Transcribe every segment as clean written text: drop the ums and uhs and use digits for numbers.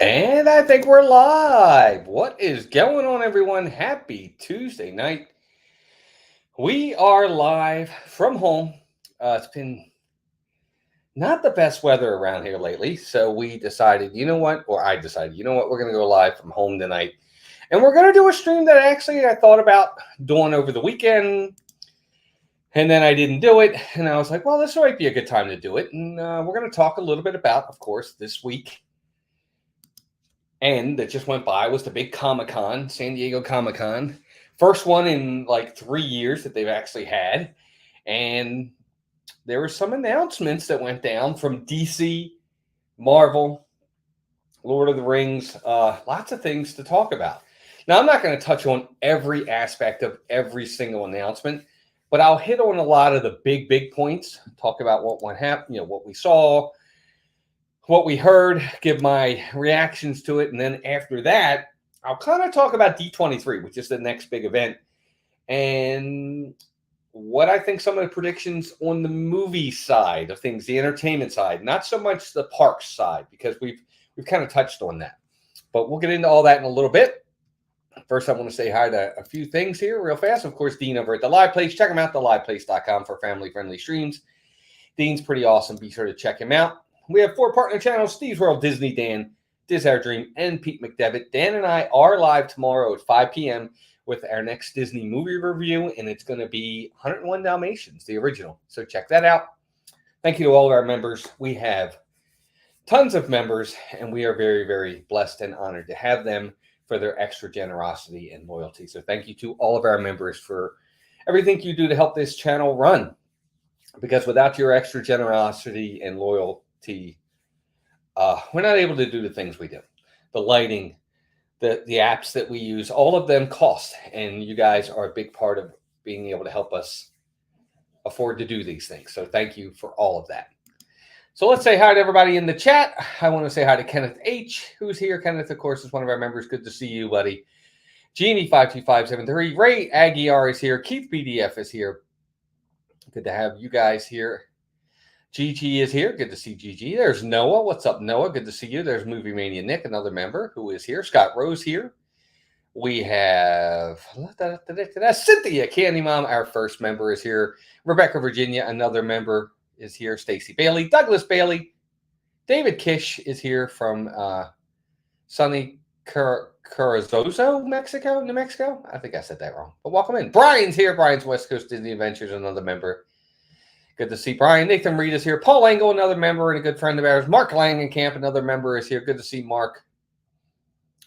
And I think we're live. What is going on, everyone? Happy Tuesday night. We are live from home. It's been not the best weather around here lately. So we decided, I decided, we're going to go live from home tonight. And we're going to do a stream that actually I thought about doing over the weekend. And then I didn't do it. And I was like, well, this might be a good time to do it. And we're going to talk a little bit about, of course, this week. And that just went by was the big Comic-Con, San Diego Comic-Con. First one in like 3 years that they've actually had. And there were some announcements that went down from DC, Marvel, Lord of the Rings, lots of things to talk about. Now, I'm not going to touch on every aspect of every single announcement, but I'll hit on a lot of the big points, talk about what happened, what we saw, what we heard, give my reactions to it. And then after that, I'll kind of talk about D23, which is the next big event, and what I think some of the predictions on the movie side of things, the entertainment side, not so much the parks side, because we've kind of touched on that. But we'll get into all that in a little bit. First, I want to say hi to a few things here real fast. Of course, Dean over at The Live Place. Check him out, theliveplace.com, for family-friendly streams. Dean's pretty awesome. Be sure to check him out. We have 4 partner channels: Steve's World, Disney Dan, Diz Our Dream, and Pete McDevitt. Dan and I are live tomorrow at 5 p.m. with our next Disney movie review, and it's going to be 101 Dalmatians, the original. So check that out. Thank you to all of our members. We have tons of members, and we are very, very blessed and honored to have them for their extra generosity and loyalty. So thank you to all of our members for everything you do to help this channel run, because without your extra generosity and loyalty, we're not able to do the things we do. The lighting, the apps that we use, all of them cost, and you guys are a big part of being able to help us afford to do these things. So thank you for all of that. So let's say hi to everybody in the chat. I want to say hi to Kenneth H., who's here. Kenneth, of course, is one of our members. Good to see you, buddy. Genie52573. Ray Aguiar is here. Keith BDF is here. Good to have you guys here. Gigi is here. Good to see Gigi. There's Noah. What's up, Noah? Good to see you. There's Movie Mania Nick, another member who is here. Scott Rose here. We have Cynthia Candy Mom, our first member, is here. Rebecca Virginia, another member, is here. Stacy Bailey, Douglas Bailey, David Kish is here from sunny Carrizozo, New Mexico. I think I said that wrong, but welcome in. Brian's here. Brian's West Coast Disney Adventures, another member. Good to see Brian. Nathan Reed is here. Paul Engel, another member and a good friend of ours. Marc Langenkamp, another member, is here. Good to see Mark.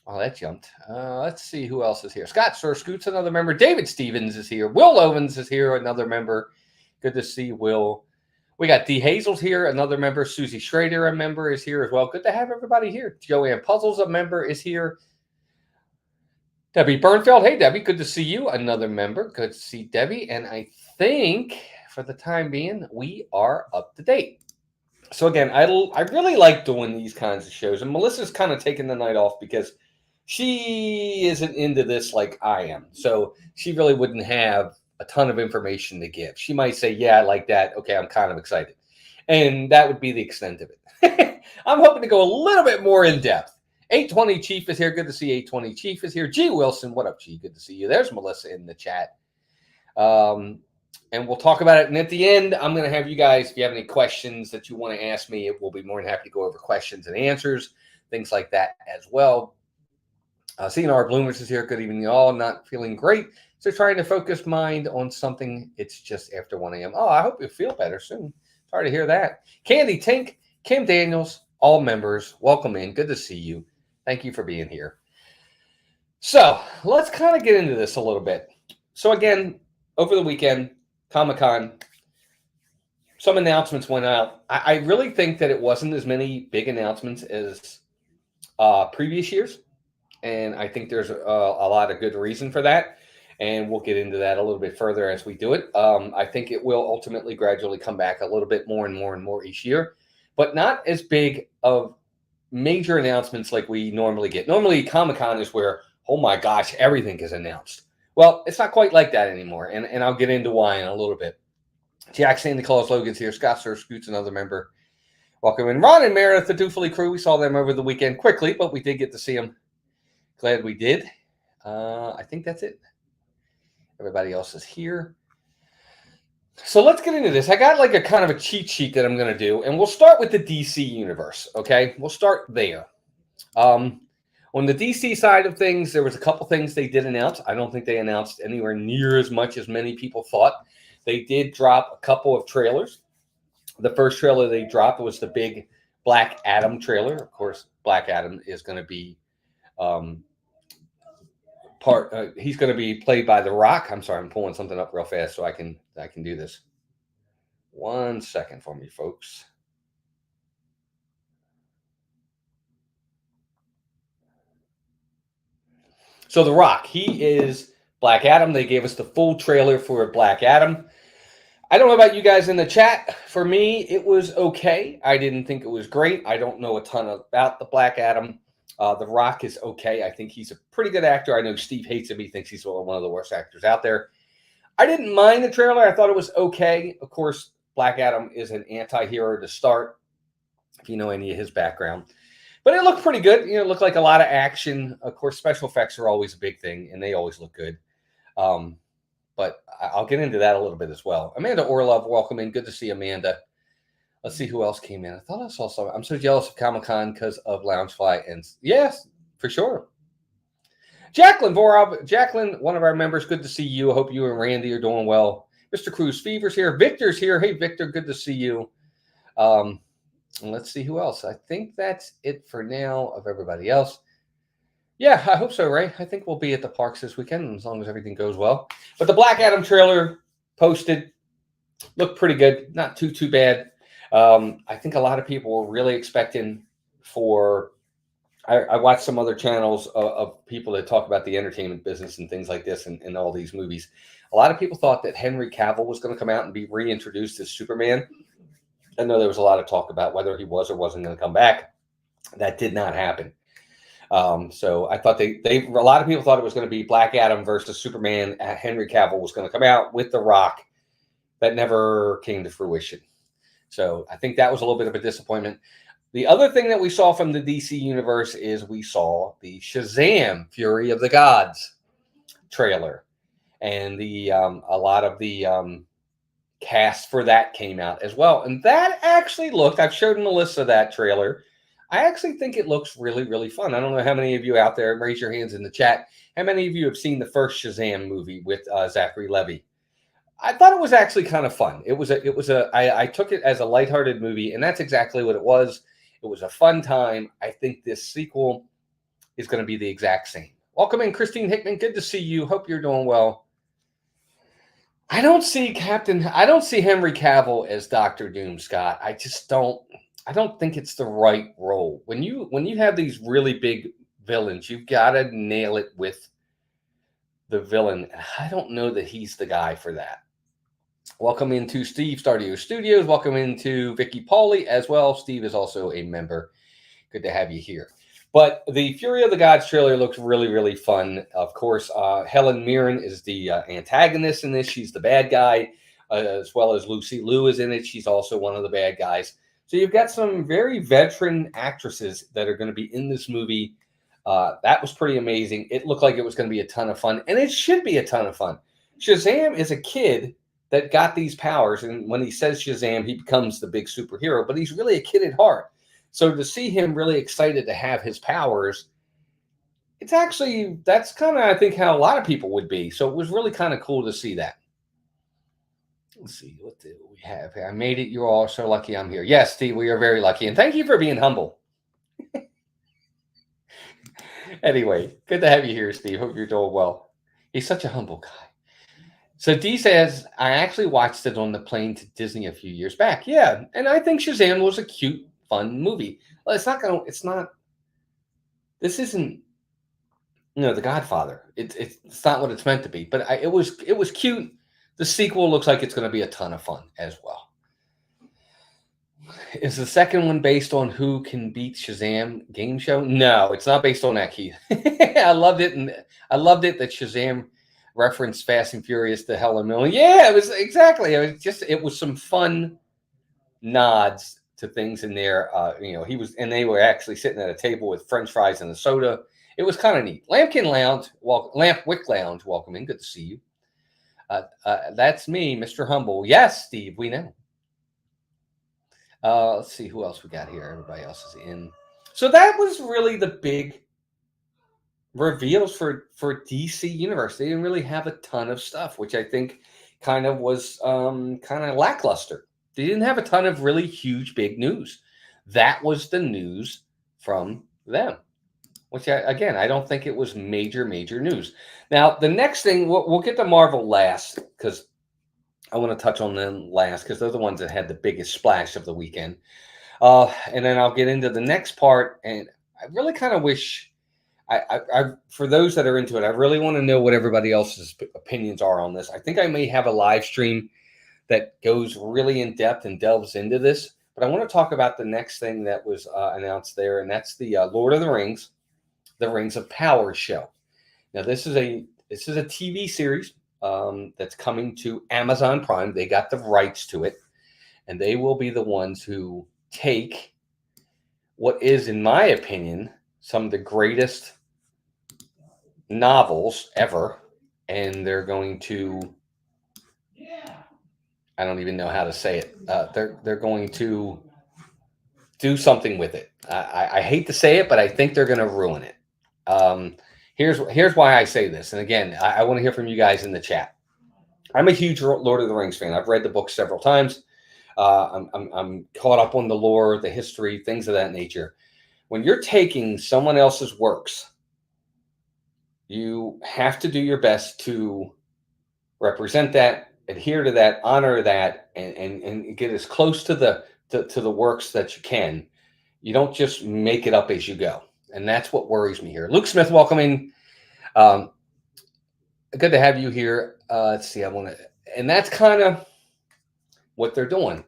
Oh, that jumped. Let's see who else is here. Scott Sir Scoots, another member. David Stevens is here. Will Owens is here, another member. Good to see Will. We got D. Hazel's here, another member. Susie Schrader, a member, is here as well. Good to have everybody here. Joanne Puzzles, a member, is here. Debbie Bernfeld. Hey, Debbie. Good to see you. Another member. Good to see Debbie. And I think, for the time being, we are up to date. So again, I really like doing these kinds of shows. And Melissa's kind of taking the night off because she isn't into this like I am. So she really wouldn't have a ton of information to give. She might say, yeah, I like that. Okay, I'm kind of excited. And that would be the extent of it. I'm hoping to go a little bit more in depth. 820 Chief is here. Good to see 820 Chief is here. G. Wilson, what up, G? Good to see you. There's Melissa in the chat. And we'll talk about it. And at the end, I'm going to have you guys, if you have any questions that you want to ask me, we'll be more than happy to go over questions and answers, things like that as well. CNR Bloomers is here. Good evening, y'all. Not feeling great. So trying to focus mind on something. It's just after 1 a.m. Oh, I hope you feel better soon. Sorry to hear that. Candy Tink, Kim Daniels, all members, welcome in. Good to see you. Thank you for being here. So let's kind of get into this a little bit. So again, over the weekend, Comic-Con, some announcements went out. I really think that it wasn't as many big announcements as previous years. And I think there's a lot of good reason for that. And we'll get into that a little bit further as we do it. I think it will ultimately gradually come back a little bit more and more and more each year, but not as big of major announcements like we normally get. Normally, Comic-Con is where, oh my gosh, everything is announced. Well, it's not quite like that anymore, and I'll get into why in a little bit. Jack Santa Claus Logan's here. Scott Sir Scoots, another member. Welcome in Ron and Meredith, the Doofily crew. We saw them over the weekend quickly, but we did get to see them. Glad we did. I think that's it. Everybody else is here. So let's get into this. I got like a kind of a cheat sheet that I'm going to do, and we'll start with the DC universe, okay? We'll start there. On the DC side of things, there was a couple things they did announce. I don't think they announced anywhere near as much as many people thought. They did drop a couple of trailers. The first trailer they dropped was the big Black Adam trailer. Of course, Black Adam is going to be he's going to be played by The Rock. I'm sorry, I'm pulling something up real fast so I can do this. 1 second for me, folks. So The Rock, he is Black Adam. They gave us the full trailer for Black Adam. I don't know about you guys in the chat. For me, it was okay. I didn't think it was great. I don't know a ton about the Black Adam. The Rock is okay. I think he's a pretty good actor. I know Steve hates him. He thinks he's one of the worst actors out there. I didn't mind the trailer. I thought it was okay. Of course, Black Adam is an anti-hero to start, if you know any of his background. But it looked pretty good. You know, it looked like a lot of action. Of course, special effects are always a big thing, and they always look good. But I'll get into that a little bit as well. Amanda Orlov, welcome in. Good to see Amanda. Let's see who else came in. I thought I saw some. I'm so jealous of Comic-Con because of Loungefly. And yes, for sure. Jacqueline Vorov. Jacqueline, one of our members. Good to see you. I hope you and Randy are doing well. Mr. Cruz Fever's here. Victor's here. Hey, Victor. Good to see you. And let's see who else. I think that's it for now of everybody else. Yeah, I hope so, Ray. I think we'll be at the parks this weekend as long as everything goes well. But the Black Adam trailer posted looked pretty good. Not too bad. I think a lot of people were really expecting for I watched some other channels of people that talk about the entertainment business and things like this and all these movies. A lot of people thought that Henry Cavill was going to come out and be reintroduced as Superman. I know there was a lot of talk about whether he was or wasn't going to come back. That did not happen. So I thought a lot of people thought it was going to be Black Adam versus Superman. Henry Cavill was going to come out with The Rock. That never came to fruition. So I think that was a little bit of a disappointment. The other thing that we saw from the DC universe is we saw the Shazam Fury of the Gods trailer. And a lot of the cast for that came out as well. And that actually looked, I've showed Melissa that trailer. I actually think it looks really, really fun. I don't know how many of you out there, raise your hands in the chat, how many of you have seen the first Shazam movie with Zachary Levi? I thought it was actually kind of fun. I took it as a lighthearted movie, and that's exactly what it was. It was a fun time. I think this sequel is going to be the exact same. Welcome in, Christine Hickman. Good to see you. Hope you're doing well. I don't see Henry Cavill as Dr. Doom, Scott. I don't think it's the right role. When you have these really big villains, you've got to nail it with the villain. I don't know that he's the guy for that. Welcome into Steve Stardio Studios. Welcome into Vicky Pauly as well. Steve is also a member. Good to have you here. But the Fury of the Gods trailer looks really, really fun. Of course, Helen Mirren is the antagonist in this. She's the bad guy, as well as Lucy Liu is in it. She's also one of the bad guys. So you've got some very veteran actresses that are going to be in this movie. That was pretty amazing. It looked like it was going to be a ton of fun, and it should be a ton of fun. Shazam is a kid that got these powers, and when he says Shazam, he becomes the big superhero, but he's really a kid at heart. So to see him really excited to have his powers, that's kind of, I think, how a lot of people would be. So it was really kind of cool to see that. Let's see, what do we have here? I made it. You're all so lucky I'm here. Yes, Steve, we are very lucky. And thank you for being humble. Anyway, good to have you here, Steve. Hope you're doing well. He's such a humble guy. So D says, I actually watched it on the plane to Disney a few years back. Yeah, and I think Shazam was a cute, fun movie. Well, this isn't, The Godfather. It's not what it's meant to be, but it was cute. The sequel looks like it's going to be a ton of fun as well. Is the second one based on Who Can Beat Shazam game show? No, it's not based on that, Keith. I loved it, and I loved it that Shazam referenced Fast and Furious to Helen Mirren. Yeah, it was exactly. It was some fun nods to things in there. And they were actually sitting at a table with French fries and a soda. It was kind of neat. Lampwick Lounge, welcome in. Good to see you. That's me, Mr. Humble. Yes, Steve, we know. Let's see who else we got here. Everybody else is in. So that was really the big reveals for DC Universe. They didn't really have a ton of stuff, which I think kind of was kind of lackluster. They didn't have a ton of really huge, big news. That was the news from them, which I don't think it was major news. Now, the next thing, we'll get to Marvel last because I want to touch on them last because they're the ones that had the biggest splash of the weekend. And then I'll get into the next part. And I really kind of wish, for those that are into it, I really want to know what everybody else's opinions are on this. I think I may have a live stream that goes really in depth and delves into this. But I want to talk about the next thing that was announced there, and that's the Lord of the Rings, the Rings of Power show. Now, this is a TV series that's coming to Amazon Prime. They got the rights to it, and they will be the ones who take what is, in my opinion, some of the greatest novels ever, and they're going to, I don't even know how to say it. They're going to do something with it. I hate to say it, but I think they're going to ruin it. Here's why I say this. And again, I want to hear from you guys in the chat. I'm a huge Lord of the Rings fan. I've read the book several times. I'm caught up on the lore, the history, things of that nature. When you're taking someone else's works, you have to do your best to represent that, adhere to that, honor that, and get as close to the works that you can. You don't just make it up as you go. And that's what worries me here. Luke Smith, welcome in. Good to have you here. Let's see. And that's kind of what they're doing.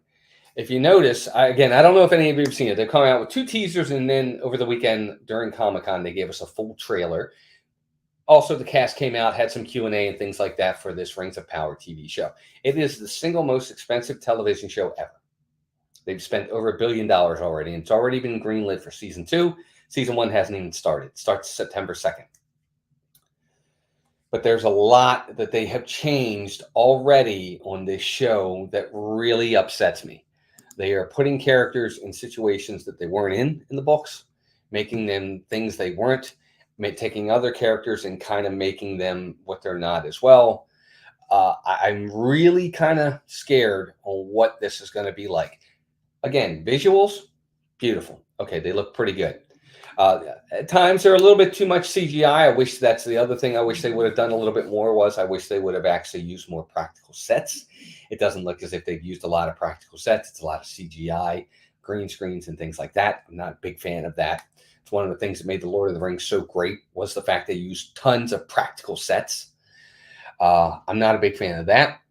If you notice, I don't know if any of you have seen it. They're coming out with 2 teasers, and then over the weekend during Comic-Con, they gave us a full trailer. Also, the cast came out, had some Q&A and things like that for this Rings of Power TV show. It is the single most expensive television show ever. They've spent over $1 billion already, and it's already been greenlit for season 2. Season 1 hasn't even started. It starts September 2nd. But there's a lot that they have changed already on this show that really upsets me. They are putting characters in situations that they weren't in the books, making them things they weren't, taking other characters and kind of making them what they're not as well. I'm really kind of scared on what this is going to be like. Again, visuals, beautiful. Okay, they look pretty good. At times, they're a little bit too much CGI. I wish that's the other thing I wish they would have done a little bit more was I wish they would have actually used more practical sets. It doesn't look as if they've used a lot of practical sets. It's a lot of CGI, green screens, and things like that. I'm not a big fan of that. It's one of the things that made The Lord of the Rings so great was the fact they used tons of practical sets. I'm not a big fan of that.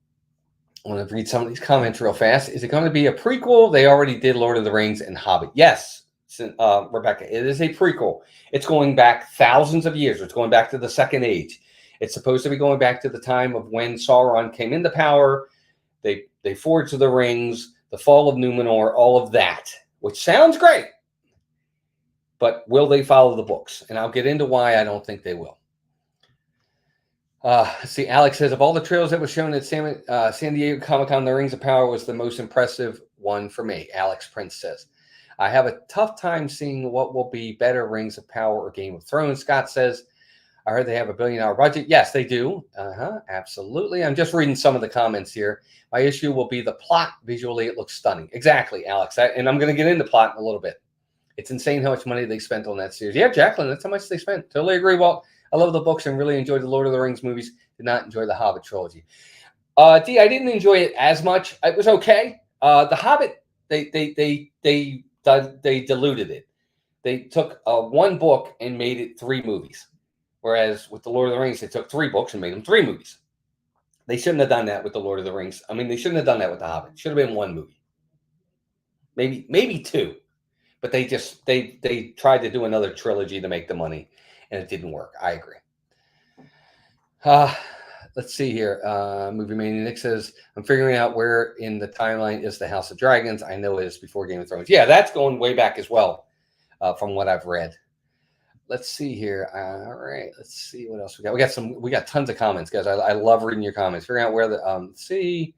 I want to read some of these comments real fast. Is it going to be a prequel? They already did Lord of the Rings and Hobbit. Yes. Rebecca, it is a prequel. It's going back thousands of years. It's going back to the Second Age. It's supposed to be going back to the time of when Sauron came into power. They forged the rings, the fall of Numenor, all of that, which sounds great. But will they follow the books? And I'll get into why I don't think they will. See, Alex says, of all the trailers that were shown at San Diego Comic-Con, the Rings of Power was the most impressive one for me, Alex Prince says. I have a tough time seeing what will be better, Rings of Power or Game of Thrones. Scott says, I heard they have $1 billion budget. Yes, they do. Absolutely. I'm just reading some of the comments here. My issue will be the plot. Visually, it looks stunning. Exactly, Alex. And I'm going to get into plot in a little bit. It's insane how much money they spent on that series. Yeah, Jacqueline, that's how much they spent. Totally agree. Well, I love the books and really enjoyed the Lord of the Rings movies. Did not enjoy the Hobbit trilogy. D, I didn't enjoy it as much. It was okay. The Hobbit, they diluted it. They took one book and made it 3 movies. Whereas with the Lord of the Rings, they took 3 books and made them 3 movies. They shouldn't have done that with the Lord of the Rings. I mean, they shouldn't have done that with the Hobbit. It should have been 1 movie. Maybe 2. But they tried to do another trilogy to make the money, and it didn't work. I agree. let's see here. Movie Mania Nick says, I'm figuring out where in the timeline is the House of Dragons. I know it is before Game of Thrones. Yeah, that's going way back as well, from what I've read. Let's see here. All right, let's see what else we got. We got tons of comments, guys. I love reading your comments. Figuring out where the let's see.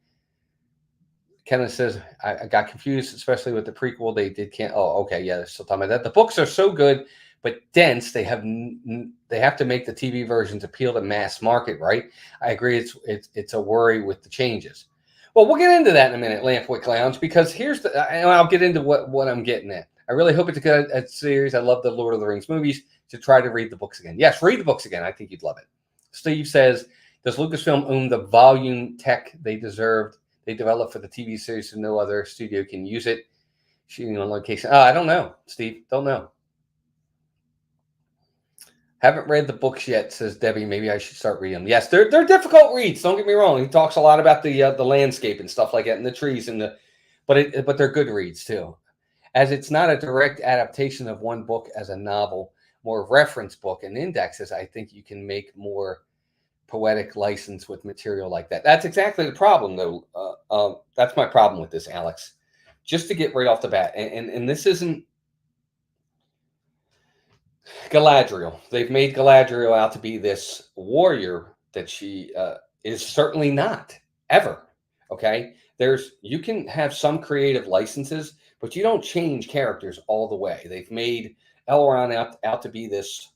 Kenneth says, I got confused, especially with the prequel. They can't. Oh, okay, yeah, they're still talking about that. The books are so good, but dense. They have to make the TV versions appeal to mass market, right? I agree. It's a worry with the changes. Well, we'll get into that in a minute, Lampwick Lounge, because here's I'll get into what I'm getting at. I really hope it's a good series. I love the Lord of the Rings movies. To try to read the books again. Yes, read the books again. I think you'd love it. Steve says, does Lucasfilm own the volume tech they deserved? They developed for the TV series, so no other studio can use it. Shooting on location. I don't know, Steve. Don't know. Haven't read the books yet, says Debbie. Maybe I should start reading them. Yes, they're difficult reads. Don't get me wrong. He talks a lot about the landscape and stuff like that, and the trees and but they're good reads too. As it's not a direct adaptation of one book as a novel, more reference book and indexes, I think you can make more poetic license with material like that. That's exactly the problem, though. That's my problem with this, Alex. Just to get right off the bat, and this isn't Galadriel. They've made Galadriel out to be this warrior that she is certainly not, ever. Okay? You can have some creative licenses, but you don't change characters all the way. They've made Elrond out to be this,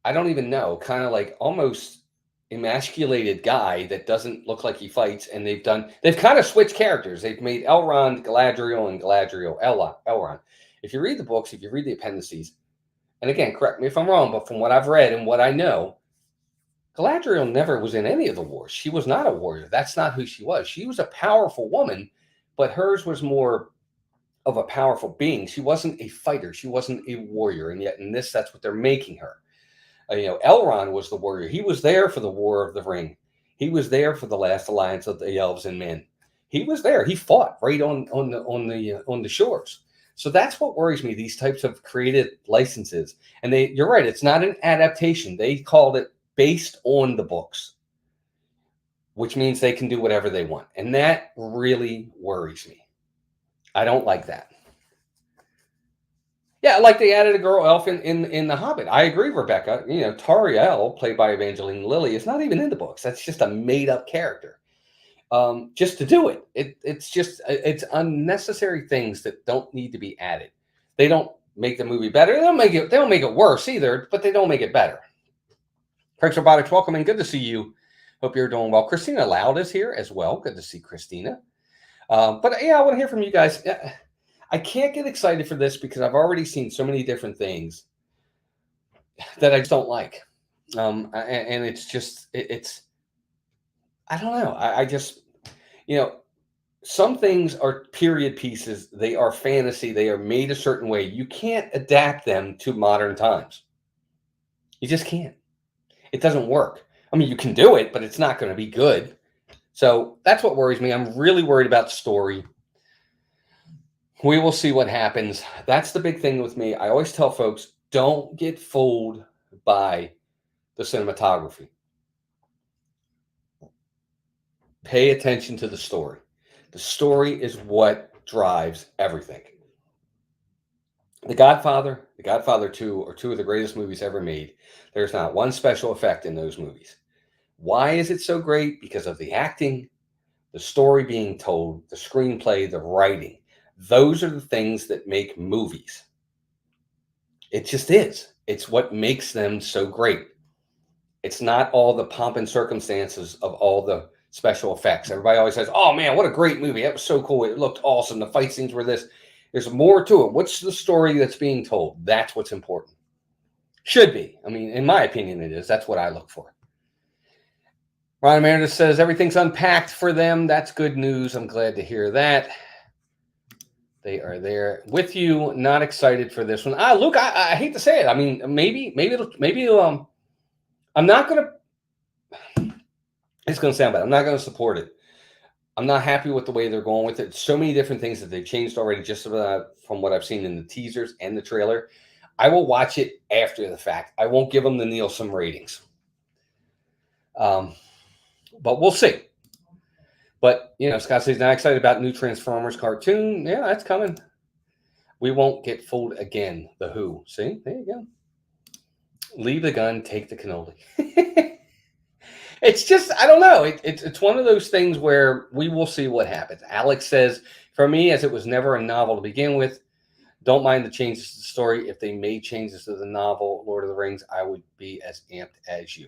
I don't even know, kind of like almost emasculated guy that doesn't look like he fights. And they've kind of switched characters. They've made Elrond Galadriel and Galadriel Elrond. If you read the books, if you read the appendices, and again, correct me if I'm wrong, but from what I've read and what I know, Galadriel never was in any of the wars. She was not a warrior. That's not who she was. She was a powerful woman, but hers was more of a powerful being. She wasn't a fighter. She wasn't a warrior. And yet in this, that's what they're making her. Elrond was the warrior. He was there for the War of the Ring. He was there for the last alliance of the elves and men. He was there. He fought right on the shores. So that's what worries me, these types of creative licenses. And you're right, it's not an adaptation. They called it based on the books, which means they can do whatever they want. And that really worries me. I don't like that. Yeah, like they added a girl elf in The Hobbit. I agree, Rebecca. Tariel, played by Evangeline Lilly, is not even in the books. That's just a made-up character. Just to do it. It's unnecessary things that don't need to be added. They don't make the movie better. They don't make it worse either, but they don't make it better. Perks Robotics, welcome and good to see you. Hope you're doing well. Christina Loud is here as well. Good to see Christina. But yeah, I want to hear from you guys. I can't get excited for this because I've already seen so many different things that I just don't like. And it's I don't know. I just, some things are period pieces. They are fantasy. They are made a certain way. You can't adapt them to modern times. You just can't. It doesn't work. I mean, you can do it, but it's not going to be good. So that's what worries me. I'm really worried about story. We will see what happens. That's the big thing with me. I always tell folks, don't get fooled by the cinematography. Pay attention to the story. The story is what drives everything. The Godfather 2 are two of the greatest movies ever made. There's not one special effect in those movies. Why is it so great? Because of the acting, the story being told, the screenplay, the writing. Those are the things that make movies. It just is. It's what makes them so great. It's not all the pomp and circumstances of all the special effects. Everybody always says, oh man, what a great movie. That was so cool. It looked awesome. The fight scenes were this. There's more to it. What's the story that's being told? That's what's important. Should be. I mean, in my opinion, it is. That's what I look for. Ron Meredith says everything's unpacked for them. That's good news. I'm glad to hear that. They are there with you. Not excited for this one. Luke, I hate to say it. I mean, maybe I'm not going to, it's going to sound bad. I'm not going to support it. I'm not happy with the way they're going with it. So many different things that they've changed already just from what I've seen in the teasers and the trailer. I will watch it after the fact. I won't give them the Nielsen ratings. But we'll see. But, Scott says not excited about new Transformers cartoon. Yeah, that's coming. We won't get fooled again. The Who. See? There you go. Leave the gun, take the cannoli. It's just, I don't know. It's one of those things where we will see what happens. Alex says, for me, as it was never a novel to begin with, don't mind the changes to the story. If they made changes to the novel, Lord of the Rings, I would be as amped as you.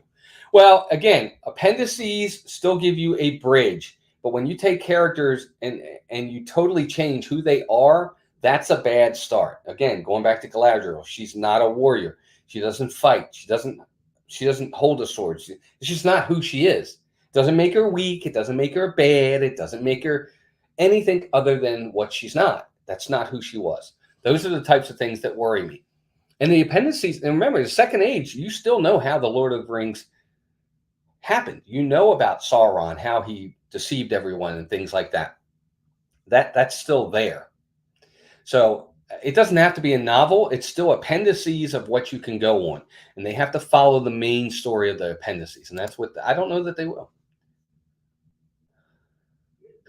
Well, again, appendices still give you a bridge. But when you take characters and you totally change who they are, that's a bad start. Again, going back to Galadriel, she's not a warrior. She doesn't fight. She doesn't hold a sword. She's just not who she is. It doesn't make her weak. It doesn't make her bad. It doesn't make her anything other than what she's not. That's not who she was. Those are the types of things that worry me. And the appendices, and remember, the Second Age, you still know how the Lord of the Rings happened. You know about Sauron, how he deceived everyone and things like that. That's still there. So it doesn't have to be a novel. It's still appendices of what you can go on. And they have to follow the main story of the appendices. And that's what, I don't know that they will.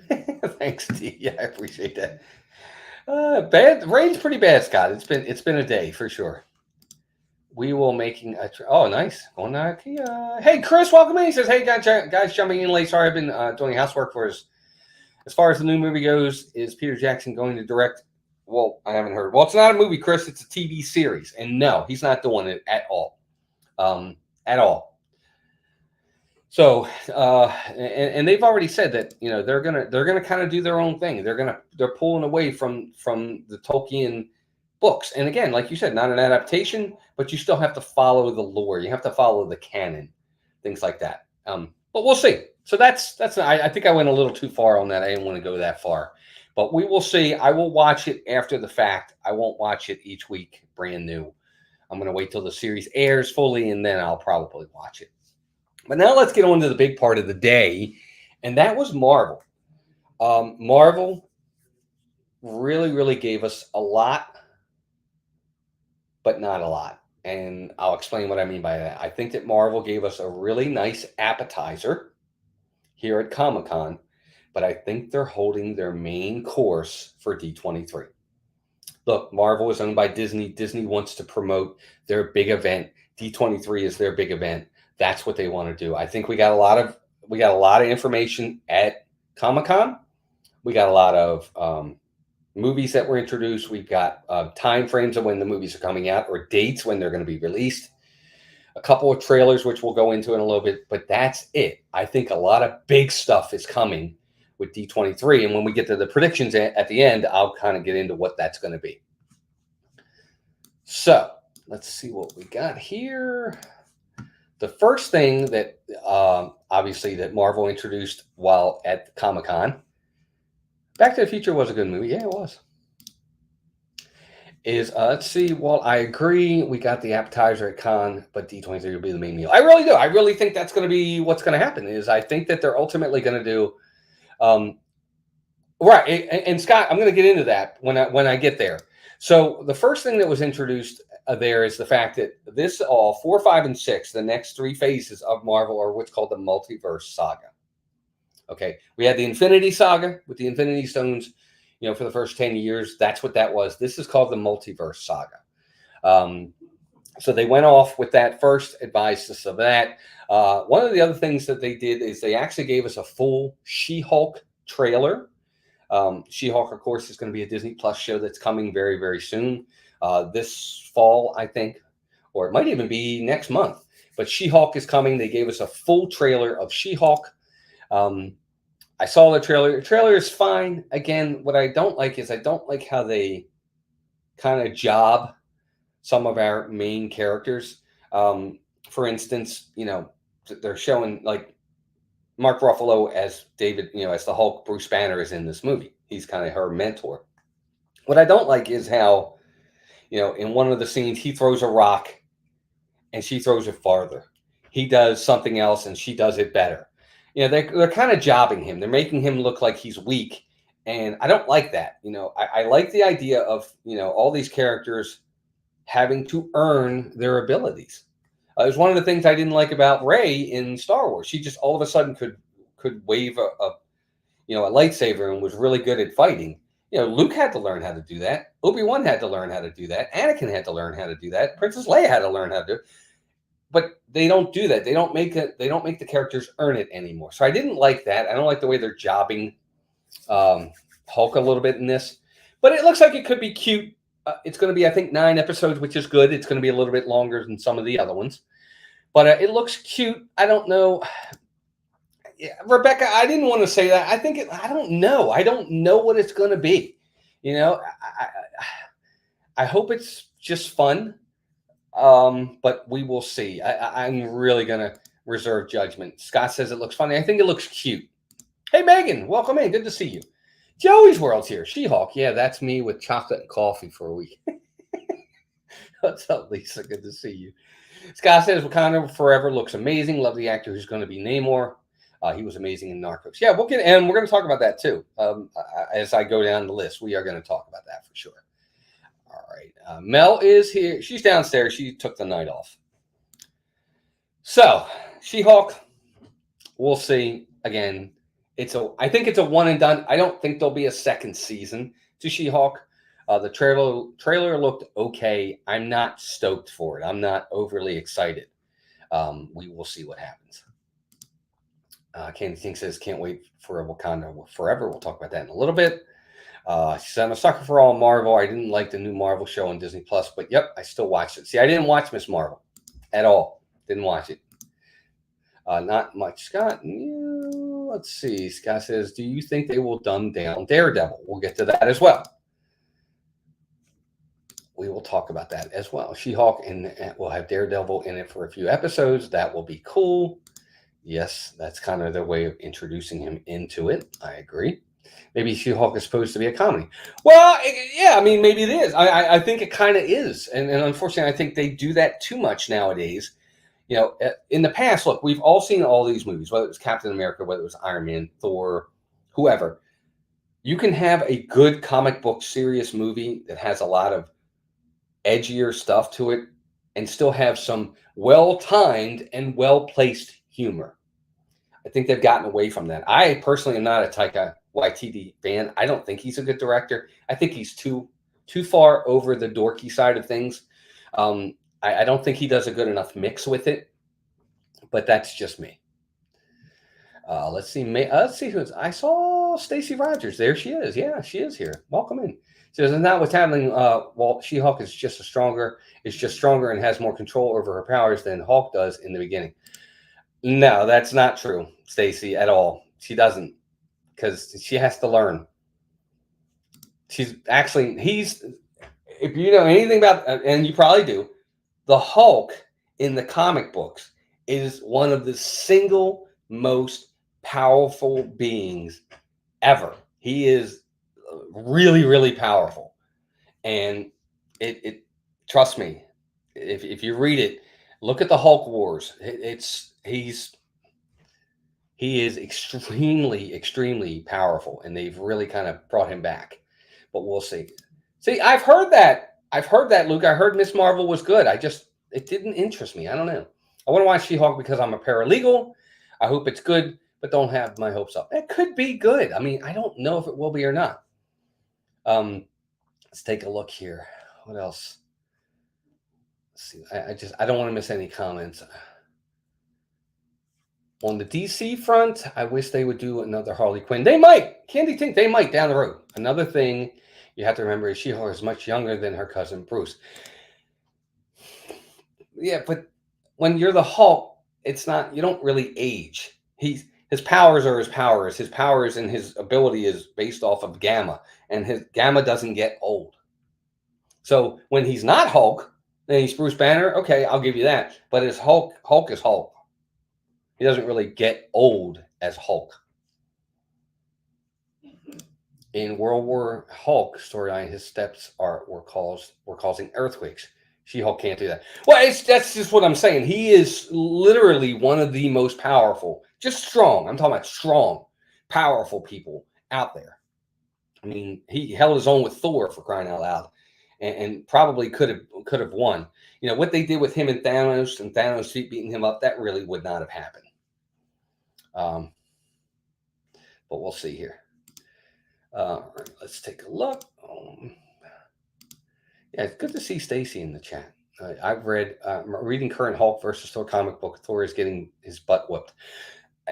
Thanks, T. Yeah, I appreciate that. Bad rain's pretty bad, Scott. It's been a day for sure. We will making a oh nice going to IKEA. Hey Chris, welcome in. He says, hey guys jumping in late. Sorry, I've been doing housework for us. As far as the new movie goes, is Peter Jackson going to direct? Well, I haven't heard. Well, it's not a movie, Chris. It's a TV series, and no, he's not doing it at all. At all. So, and they've already said that they're gonna kind of do their own thing. They're pulling away from the Tolkien books. And again, like you said, not an adaptation, but you still have to follow the lore. You have to follow the canon, things like that. But we'll see. So that's. I think I went a little too far on that. I didn't want to go that far, but we will see. I will watch it after the fact. I won't watch it each week, brand new. I'm going to wait till the series airs fully, and then I'll probably watch it. But now let's get on to the big part of the day, and that was Marvel. Marvel really, really gave us a lot, but not a lot. And I'll explain what I mean by that. I think that Marvel gave us a really nice appetizer here at Comic-Con, but I think they're holding their main course for D23. Look, Marvel is owned by Disney. Disney wants to promote their big event. D23 is their big event. That's what they want to do. I think we got a lot of information at Comic-Con. We got a lot of movies that were introduced. We've got time frames of when the movies are coming out or dates when they're going to be released. A couple of trailers, which we'll go into in a little bit, but that's it. I think a lot of big stuff is coming with D23. And when we get to the predictions at the end, I'll kind of get into what that's going to be. So let's see what we got here. The first thing that obviously that Marvel introduced while at Comic-Con, Back to the Future was a good movie. Yeah, it was. Let's see. Well, I agree. We got the appetizer at Con, but D23 will be the main meal. I really do. I really think that's going to be what's going to happen. I think that they're ultimately going to do, right. And Scott, I'm going to get into that when I get there. So the first thing that was introduced there is the fact that this 4, 5, and 6, the next 3 phases of Marvel are what's called the Multiverse saga. Okay, we had the Infinity Saga with the Infinity Stones, for the first 10 years. That's what that was. This is called the Multiverse Saga. So they went off with that first, advised us of that. One of the other things that they did is they actually gave us a full She-Hulk trailer. She-Hulk, of course, is going to be a Disney Plus show that's coming very, very soon. This fall, I think, or it might even be next month. But She-Hulk is coming. They gave us a full trailer of She-Hulk. I saw the trailer. The trailer is fine. Again, what I don't like is I don't like how they kind of job some of our main characters. For instance, they're showing like Mark Ruffalo as David, as the Hulk. Bruce Banner is in this movie. He's kind of her mentor. What I don't like is how, in one of the scenes, he throws a rock and she throws it farther. He does something else and she does it better. They're kind of jobbing him. They're making him look like he's weak. And I don't like that. I like the idea of, all these characters having to earn their abilities. It was one of the things I didn't like about Rey in Star Wars. She just all of a sudden could wave a lightsaber and was really good at fighting. Luke had to learn how to do that. Obi-Wan had to learn how to do that. Anakin had to learn how to do that. Princess Leia had to learn how to do it. But they don't do that. They don't make it. They don't make the characters earn it anymore. So I didn't like that. I don't like the way they're jobbing Hulk a little bit in this. But it looks like it could be cute. It's going to be, I think, 9 episodes, which is good. It's going to be a little bit longer than some of the other ones. But it looks cute. I don't know. Yeah, Rebecca, I didn't want to say that. I don't know. I don't know what it's going to be. I hope it's just fun. But we will see. I'm really going to reserve judgment. Scott says it looks funny. I think it looks cute. Hey, Megan, welcome in. Good to see you. Joey's World's here. She-Hulk. Yeah, that's me with chocolate and coffee for a week. What's up, Lisa? Good to see you. Scott says Wakanda Forever looks amazing. Love the actor who's going to be Namor. He was amazing in Narcos. Yeah, we're going to talk about that too. As I go down the list, we are going to talk about that for sure. All right. Mel is here. She's downstairs. She took the night off. So, She-Hulk, we'll see. Again, I think it's a one and done. I don't think there'll be a second season to She-Hulk. The trailer looked okay. I'm not stoked for it. I'm not overly excited. We will see what happens. Candy King says, can't wait for a Wakanda Forever. We'll talk about that in a little bit. She said, I'm a sucker for all Marvel. I didn't like the new Marvel show on Disney Plus, but yep, I still watched it. See, I didn't watch Miss Marvel at all. Didn't watch it. Not much. Scott, let's see. Scott says, do you think they will dumb down Daredevil? We'll get to that as well. We will talk about that as well. She-Hulk, and we'll have Daredevil in it for a few episodes. That will be cool. Yes, that's kind of their way of introducing him into it. I agree. Maybe She-Hulk is supposed to be a comedy. Well, yeah, I mean, maybe it is. I think it kind of is. And unfortunately, I think they do that too much nowadays. In the past, look, we've all seen all these movies, whether it was Captain America, whether it was Iron Man, Thor, whoever. You can have a good comic book serious movie that has a lot of edgier stuff to it and still have some well-timed and well-placed humor. I think they've gotten away from that. I personally am not a Taika Waititi fan. I don't think he's a good director. I think he's too far over the dorky side of things. I don't think he does a good enough mix with it, but that's just me. Let's see. I saw Stacey Rogers. There she is. Yeah, she is here. Welcome in. She says, and now what's happening, She-Hulk is just stronger and has more control over her powers than Hulk does in the beginning. No, that's not true, Stacey, at all. She doesn't, because she has to learn. If you know anything about, and you probably do, the Hulk in the comic books is one of the single most powerful beings ever. He is really, really powerful. And it trust me, if you read it, look at the Hulk Wars. He is extremely, extremely powerful, and they've really kind of brought him back. But we'll see. See, I've heard that, Luke. I heard Miss Marvel was good. It didn't interest me. I don't know. I want to watch She-Hulk because I'm a paralegal. I hope it's good, but don't have my hopes up. It could be good. I mean, I don't know if it will be or not. Let's take a look here. What else? Let's see. I don't want to miss any comments. On the DC front, I wish they would do another Harley Quinn. They might. Candy think they might down the road. Another thing you have to remember is She-Hulk is much younger than her cousin Bruce. Yeah, but when you're the Hulk, it's not, you don't really age. His powers are his powers. His powers and his ability is based off of gamma, and his gamma doesn't get old. So when he's not Hulk, then he's Bruce Banner. Okay, I'll give you that. But his Hulk is Hulk. He doesn't really get old as Hulk. In World War Hulk storyline, his steps were causing earthquakes. She-Hulk can't do that. Well, that's just what I'm saying. He is literally one of the most powerful, just strong. I'm talking about strong, powerful people out there. I mean, he held his own with Thor, for crying out loud, and probably could have could have won. You know, what they did with him and Thanos beating him up, that really would not have happened. But we'll see here. Let's take a look. Yeah, it's good to see Stacy in the chat. I'm reading current Hulk versus Thor comic book. Thor is getting his butt whooped.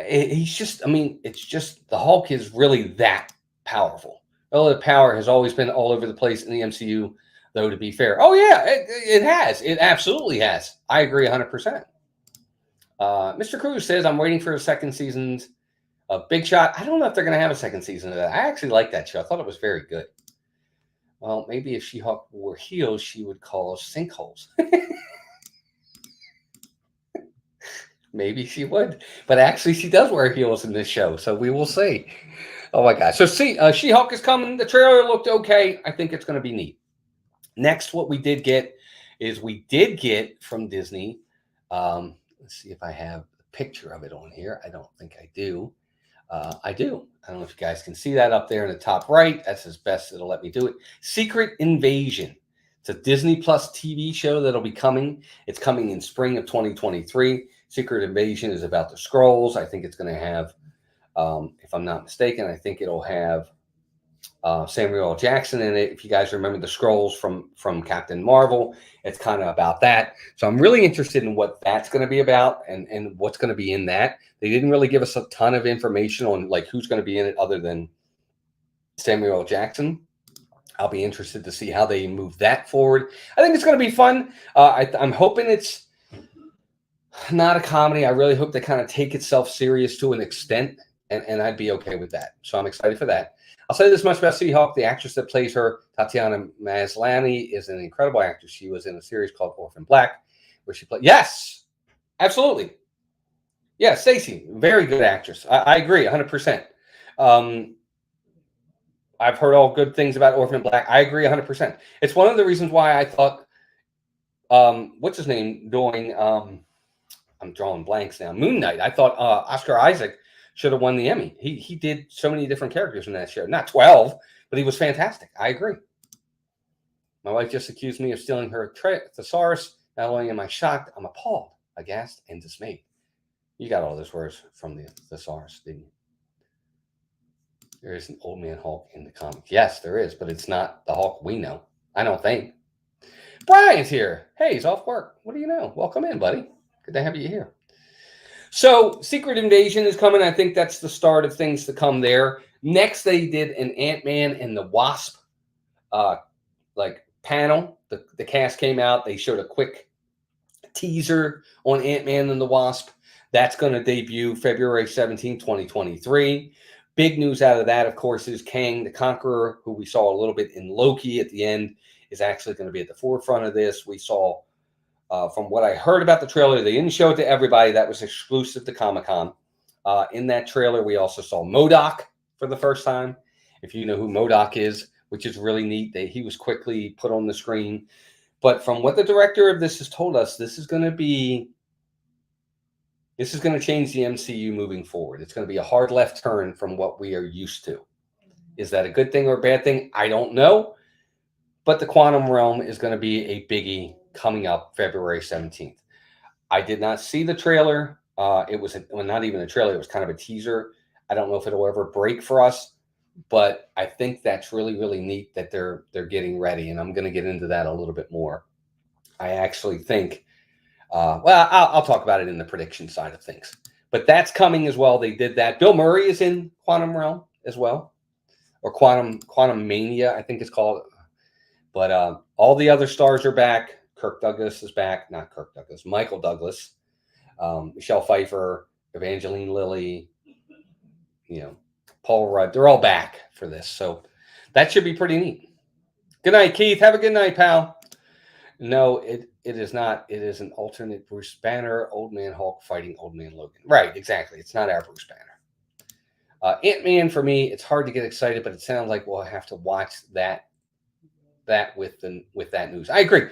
He's just, I mean, it's just the Hulk is really that powerful. Well, the power has always been all over the place in the MCU, though, to be fair. Oh, yeah, it has. It absolutely has. I agree 100%. Mr. Cruz says, I'm waiting for a second season's Big Shot. I don't know if they're going to have a second season of that. I actually like that show. I thought it was very good. Well, maybe if She-Hulk wore heels, she would cause sinkholes. Maybe she would. But actually, she does wear heels in this show, so we will see. Oh, my gosh. So, She-Hulk is coming. The trailer looked okay. I think it's going to be neat. Next, what we did get from Disney. Let's see if I have a picture of it on here. I don't think I do. I do. I don't know if you guys can see that up there in the top right. That's as best it'll let me do it. Secret Invasion. It's a Disney Plus TV show that'll be coming. It's coming in spring of 2023. Secret Invasion is about the Skrulls. I think it's going to have, if I'm not mistaken, I think it'll have Samuel L. Jackson in it. If you guys remember the Skrulls from Captain Marvel, it's kind of about that. So I'm really interested in what that's going to be about and what's going to be in that. They didn't really give us a ton of information on like who's going to be in it other than Samuel L. Jackson. I'll be interested to see how they move that forward. I think it's going to be fun. I'm hoping it's not a comedy. I really hope they kind of take itself serious to an extent, and I'd be okay with that. So I'm excited for that. I'll say this much about She-Hulk. The actress that plays her, Tatiana Maslany, is an incredible actress. She was in a series called Orphan Black, where she played. Yes, absolutely. Yeah, Stacey, very good actress. I agree 100%. I've heard all good things about Orphan Black. I agree 100%. It's one of the reasons why I thought, what's his name, doing, I'm drawing blanks now, Moon Knight. I thought Oscar Isaac should have won the Emmy. He did so many different characters in that show. Not 12, but he was fantastic. I agree. My wife just accused me of stealing her thesaurus. Not only am I shocked, I'm appalled, aghast, and dismayed. You got all those words from the thesaurus, didn't you? There is an old man Hulk in the comics. Yes, there is, but it's not the Hulk we know. I don't think. Brian's here. Hey, he's off work. What do you know? Welcome in, buddy. Good to have you here. So, Secret Invasion is coming. I think that's the start of things to come there. Next, they did an Ant-Man and the Wasp panel. The cast came out. They showed a quick teaser on Ant-Man and the Wasp. That's going to debut February 17, 2023. Big news out of that, of course, is Kang the Conqueror, who we saw a little bit in Loki at the end, is actually going to be at the forefront of this. We saw, from what I heard about the trailer, they didn't show it to everybody. That was exclusive to Comic-Con. In that trailer, we also saw MODOK for the first time. If you know who MODOK is, which is really neat, he was quickly put on the screen. But from what the director of this has told us, this is going to change the MCU moving forward. It's going to be a hard left turn from what we are used to. Is that a good thing or a bad thing? I don't know. But the quantum realm is going to be a biggie coming up February 17th. I did not see the trailer. It was not even a trailer. It was kind of a teaser. I don't know if it'll ever break for us, but I think that's really, really neat that they're getting ready. And I'm going to get into that a little bit more. I actually think, I'll talk about it in the prediction side of things. But that's coming as well. They did that. Bill Murray is in Quantum Realm as well, or Quantum Mania, I think it's called. But all the other stars are back. Kirk Douglas is back. Not Kirk Douglas. Michael Douglas. Michelle Pfeiffer. Evangeline Lilly. Paul Rudd. They're all back for this. So that should be pretty neat. Good night, Keith. Have a good night, pal. No, it is not. It is an alternate Bruce Banner, Old Man Hulk fighting Old Man Logan. Right, exactly. It's not our Bruce Banner. Ant-Man, for me, it's hard to get excited, but it sounds like we'll have to watch that with that news. I agree.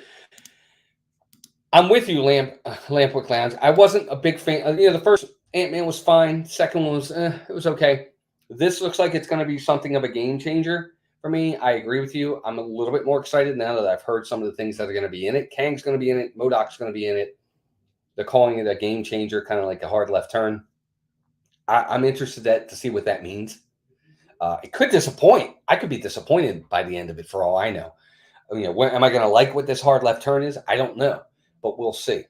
I'm with you, Lampwick Lounge. I wasn't a big fan. The first Ant-Man was fine. Second one was it was okay. This looks like it's going to be something of a game changer. for me. I agree with you. I'm a little bit more excited now that I've heard some of the things that are going to be in it. Kang's going to be in it. MODOK's going to be in it. They're calling it a game changer, kind of like a hard left turn. I'm interested to see what that means. It could disappoint. I could be disappointed by the end of it for all I know. Am I going to like what this hard left turn is? I don't know, but we'll see.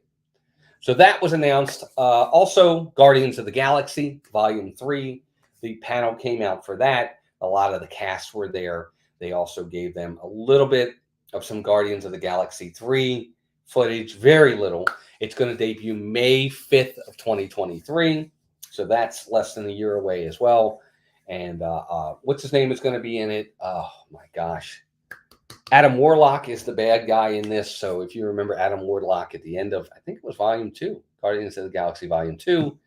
So that was announced. Also, Guardians of the Galaxy Volume 3. The panel came out for that. A lot of the cast were there. They also gave them a little bit of some Guardians of the Galaxy 3 footage, very little. It's going to debut May 5th of 2023. So that's less than a year away as well. And what's his name is going to be in it? Oh, my gosh. Adam Warlock is the bad guy in this. So if you remember Adam Warlock at the end of, I think it was Volume 2, Guardians of the Galaxy Volume 2,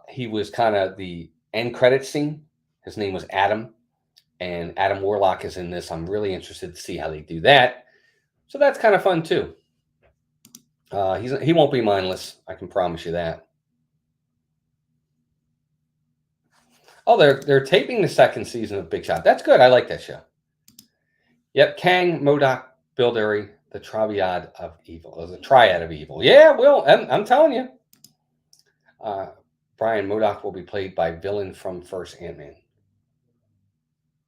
he was kind of the end credit scene. His name was Adam. And Adam Warlock is in this. I'm really interested to see how they do that. So that's kind of fun, too. He won't be mindless. I can promise you that. Oh, they're taping the second season of Big Shot. That's good. I like that show. Yep, Kang, MODOK, Bilduri, the Triad of Evil. The Triad of Evil. Yeah, Will. I'm telling you. Brian, MODOK will be played by villain from first Ant-Man.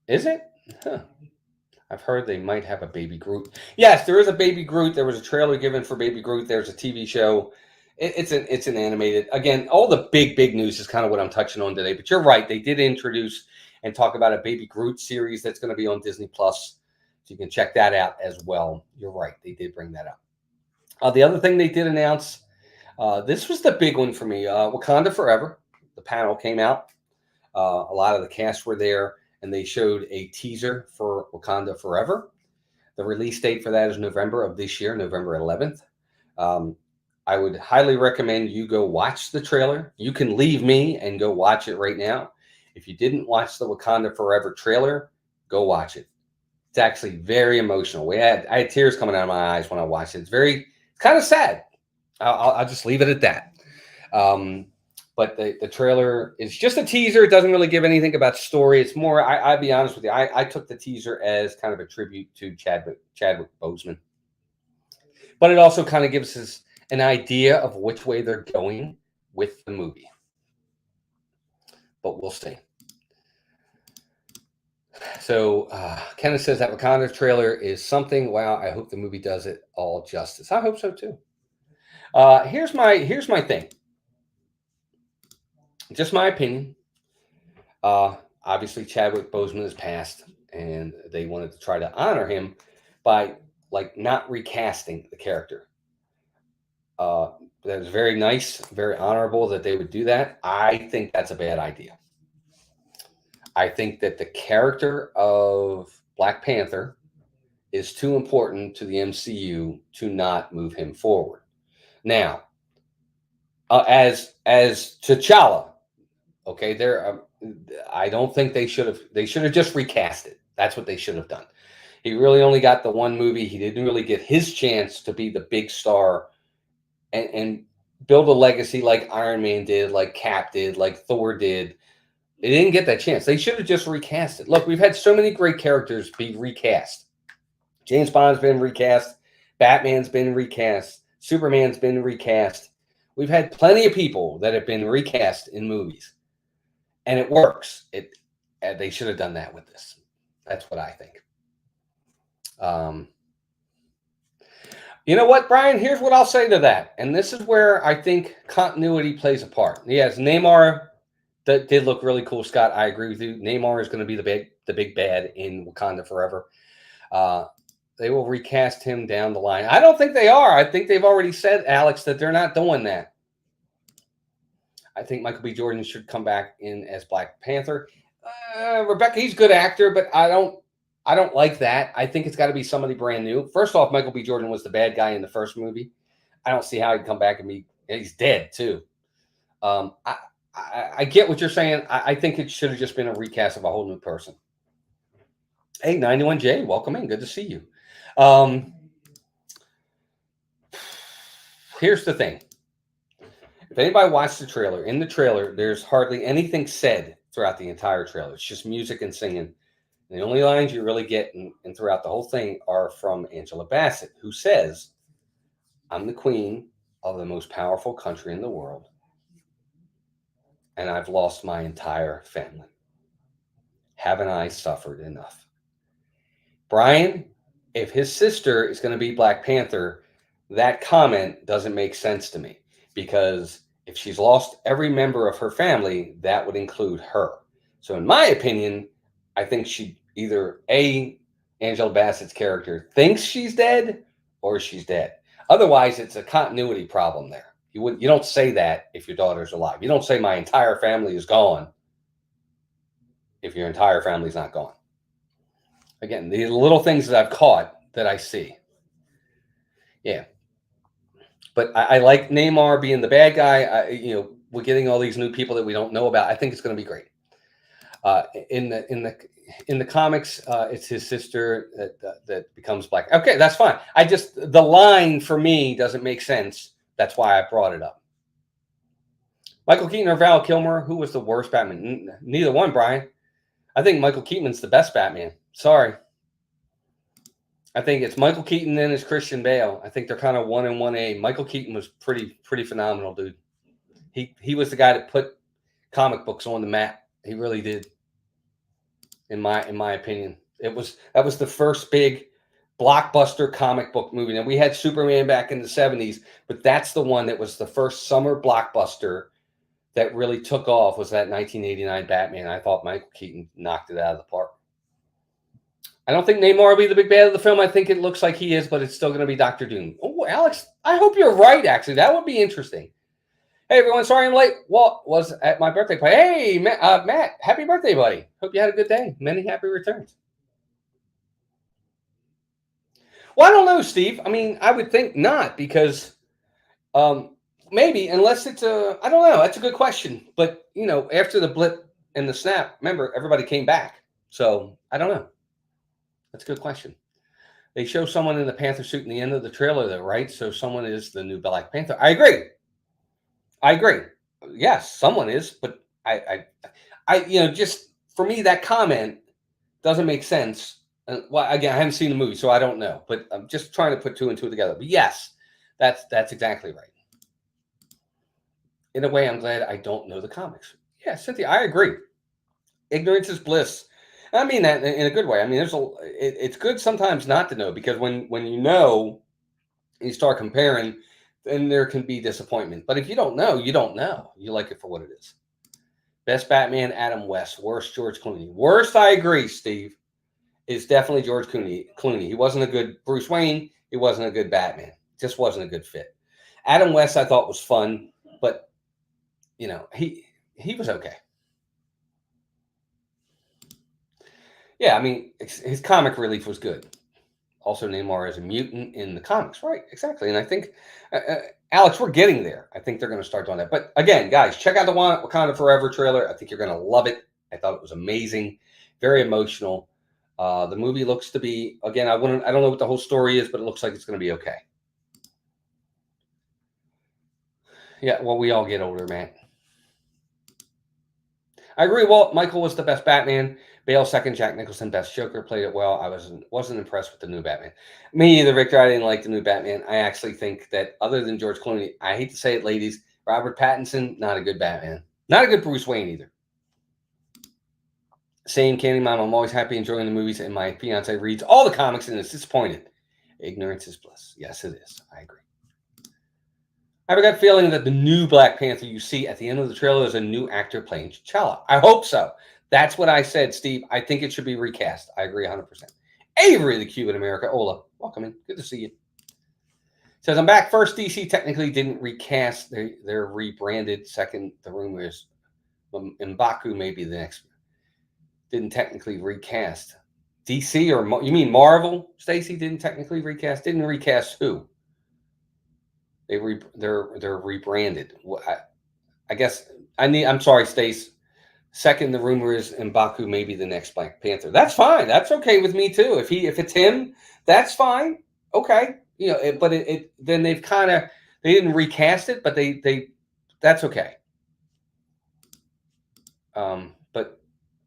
Is it? Huh. I've heard they might have a Baby Groot. Yes, there is a Baby Groot. There was a trailer given for Baby Groot. There's a TV show. It's an animated. Again, all the big news is kind of what I'm touching on today. But you're right. They did introduce and talk about a Baby Groot series that's going to be on Disney Plus. So you can check that out as well. You're right. They did bring that up. The other thing they did announce, this was the big one for me. Wakanda Forever. The panel came out. A lot of the cast were there. And they showed a teaser for Wakanda Forever. The release date for that is November of this year, November 11th. I would highly recommend you go watch the trailer. You can leave me and go watch it right now. If you didn't watch the Wakanda Forever trailer, go watch it. It's actually very emotional. I had tears coming out of my eyes when I watched it. It's kind of sad. I'll just leave it at that. But the trailer is just a teaser. It doesn't really give anything about story. It's more, I'll be honest with you, I took the teaser as kind of a tribute to Chadwick Boseman. But it also kind of gives us an idea of which way they're going with the movie. But we'll see. So Kenneth says that Wakanda trailer is something. Wow, I hope the movie does it all justice. I hope so too. Here's my thing. Just my opinion. Obviously, Chadwick Boseman has passed, and they wanted to try to honor him by not recasting the character. That was very nice, very honorable that they would do that. I think that's a bad idea. I think that the character of Black Panther is too important to the MCU to not move him forward. Now, as T'Challa, okay, I don't think they should have just recast it. That's what they should have done. He really only got the one movie. He didn't really get his chance to be the big star and build a legacy like Iron Man did, like Cap did, like Thor did. They didn't get that chance. They should have just recast it. Look, we've had so many great characters be recast. James Bond's been recast. Batman's been recast. Superman's been recast. We've had plenty of people that have been recast in movies. And it works. They should have done that with this. That's what I think. You know what, Brian? Here's what I'll say to that. And this is where I think continuity plays a part. Yes, Namor that did look really cool, Scott. I agree with you. Namor is going to be the big bad in Wakanda Forever. They will recast him down the line. I don't think they are. I think they've already said, Alex, that they're not doing that. I think Michael B. Jordan should come back in as Black Panther. Rebecca, he's a good actor, but I don't like that. I think it's got to be somebody brand new. First off, Michael B. Jordan was the bad guy in the first movie. I don't see how he'd come back and he's dead too. I get what you're saying. I think it should have just been a recast of a whole new person. Hey, 91J, welcome in. Good to see you. Here's the thing. If anybody watched the trailer, in the trailer, there's hardly anything said throughout the entire trailer. It's just music and singing. And the only lines you really get and throughout the whole thing are from Angela Bassett, who says, "I'm the queen of the most powerful country in the world, and I've lost my entire family. Haven't I suffered enough?" Brian, if his sister is going to be Black Panther, that comment doesn't make sense to me, because if she's lost every member of her family, that would include her. So, in my opinion, I think she either Angela Bassett's character thinks she's dead or she's dead. Otherwise, it's a continuity problem there. You don't say that if your daughter's alive. You don't say my entire family is gone if your entire family's not gone. Again, these little things that I've caught that I see. Yeah. But I like Neymar being the bad guy. We're getting all these new people that we don't know about. I think it's going to be great. In the comics, it's his sister that becomes Black. Okay, that's fine. The line for me doesn't make sense. That's why I brought it up. Michael Keaton or Val Kilmer, who was the worst Batman? Neither one, Brian. I think Michael Keaton's the best Batman. Sorry. I think it's Michael Keaton and it's Christian Bale. I think they're kind of 1 and 1A. Michael Keaton was pretty phenomenal, dude. He was the guy that put comic books on the map. He really did. In my opinion, that was the first big blockbuster comic book movie. Now, we had Superman back in the 70s, but that's the one that was the first summer blockbuster that really took off, was that 1989 Batman. I thought Michael Keaton knocked it out of the park. I don't think Neymar will be the big bad of the film. I think it looks like he is, but it's still going to be Dr. Doom. Oh, Alex, I hope you're right, actually. That would be interesting. Hey, everyone. Sorry I'm late. Walt was at my birthday party. Hey, Matt, happy birthday, buddy. Hope you had a good day. Many happy returns. Well, I don't know, Steve. I mean, I would think not, because maybe, unless it's I don't know. That's a good question. But, after the blip and the snap, remember, everybody came back. So, I don't know. That's a good question. They show someone in the Panther suit in the end of the trailer, though, right? So someone is the new Black Panther. I agree. Yes, someone is, but I just for me, that comment doesn't make sense. Well, again, I haven't seen the movie, so I don't know. But I'm just trying to put 2 and 2 together. But yes, that's exactly right. In a way, I'm glad I don't know the comics. Yeah, Cynthia, I agree. Ignorance is bliss. I mean that in a good way. I mean, it's good sometimes not to know, because when you know, you start comparing, then there can be disappointment. But if you don't know, you don't know. You like it for what it is. Best Batman, Adam West. Worst, George Clooney. Worst, I agree, Steve, is definitely George Clooney. He wasn't a good Bruce Wayne. He wasn't a good Batman. Just wasn't a good fit. Adam West, I thought, was fun, but he was okay. Yeah, I mean, his comic relief was good. Also, Neymar is a mutant in the comics, right? Exactly. And I think, Alex, we're getting there. I think they're going to start doing that. But again, guys, check out the Wakanda Forever trailer. I think you're going to love it. I thought it was amazing, very emotional. The movie looks to be, again, I don't know what the whole story is, but it looks like it's going to be okay. Yeah, well, we all get older, man. I agree, Walt. Michael was the best Batman. Bale second. Jack Nicholson best Joker. Played it well. I wasn't impressed with the new Batman. Me either, Victor. I didn't like the new Batman. I actually think that, other than George Clooney, I hate to say it, ladies, Robert Pattinson, not a good Batman. Not a good Bruce Wayne either. Same, Candy Mom. I'm always happy enjoying the movies, and my fiance reads all the comics and is disappointed. Ignorance is bliss. Yes, it is. I agree. I have a gut feeling that the new Black Panther you see at the end of the trailer is a new actor playing T'Challa. I hope so. That's what I said, Steve. I think it should be recast. I agree 100%. Avery, the Cuban America. Ola, welcome in. Good to see you. Says, I'm back. First, DC technically didn't recast. They're rebranded. Second, the rumor is M'Baku may be the next. Didn't technically recast. DC, or you mean Marvel? Stacy didn't technically recast. Didn't recast who? They're rebranded. I guess I'm sorry, Stace. Second, the rumor is M'Baku may be the next Black Panther. That's fine. That's okay with me too. If it's him, that's fine. Okay, but then they didn't recast it, but they that's okay. But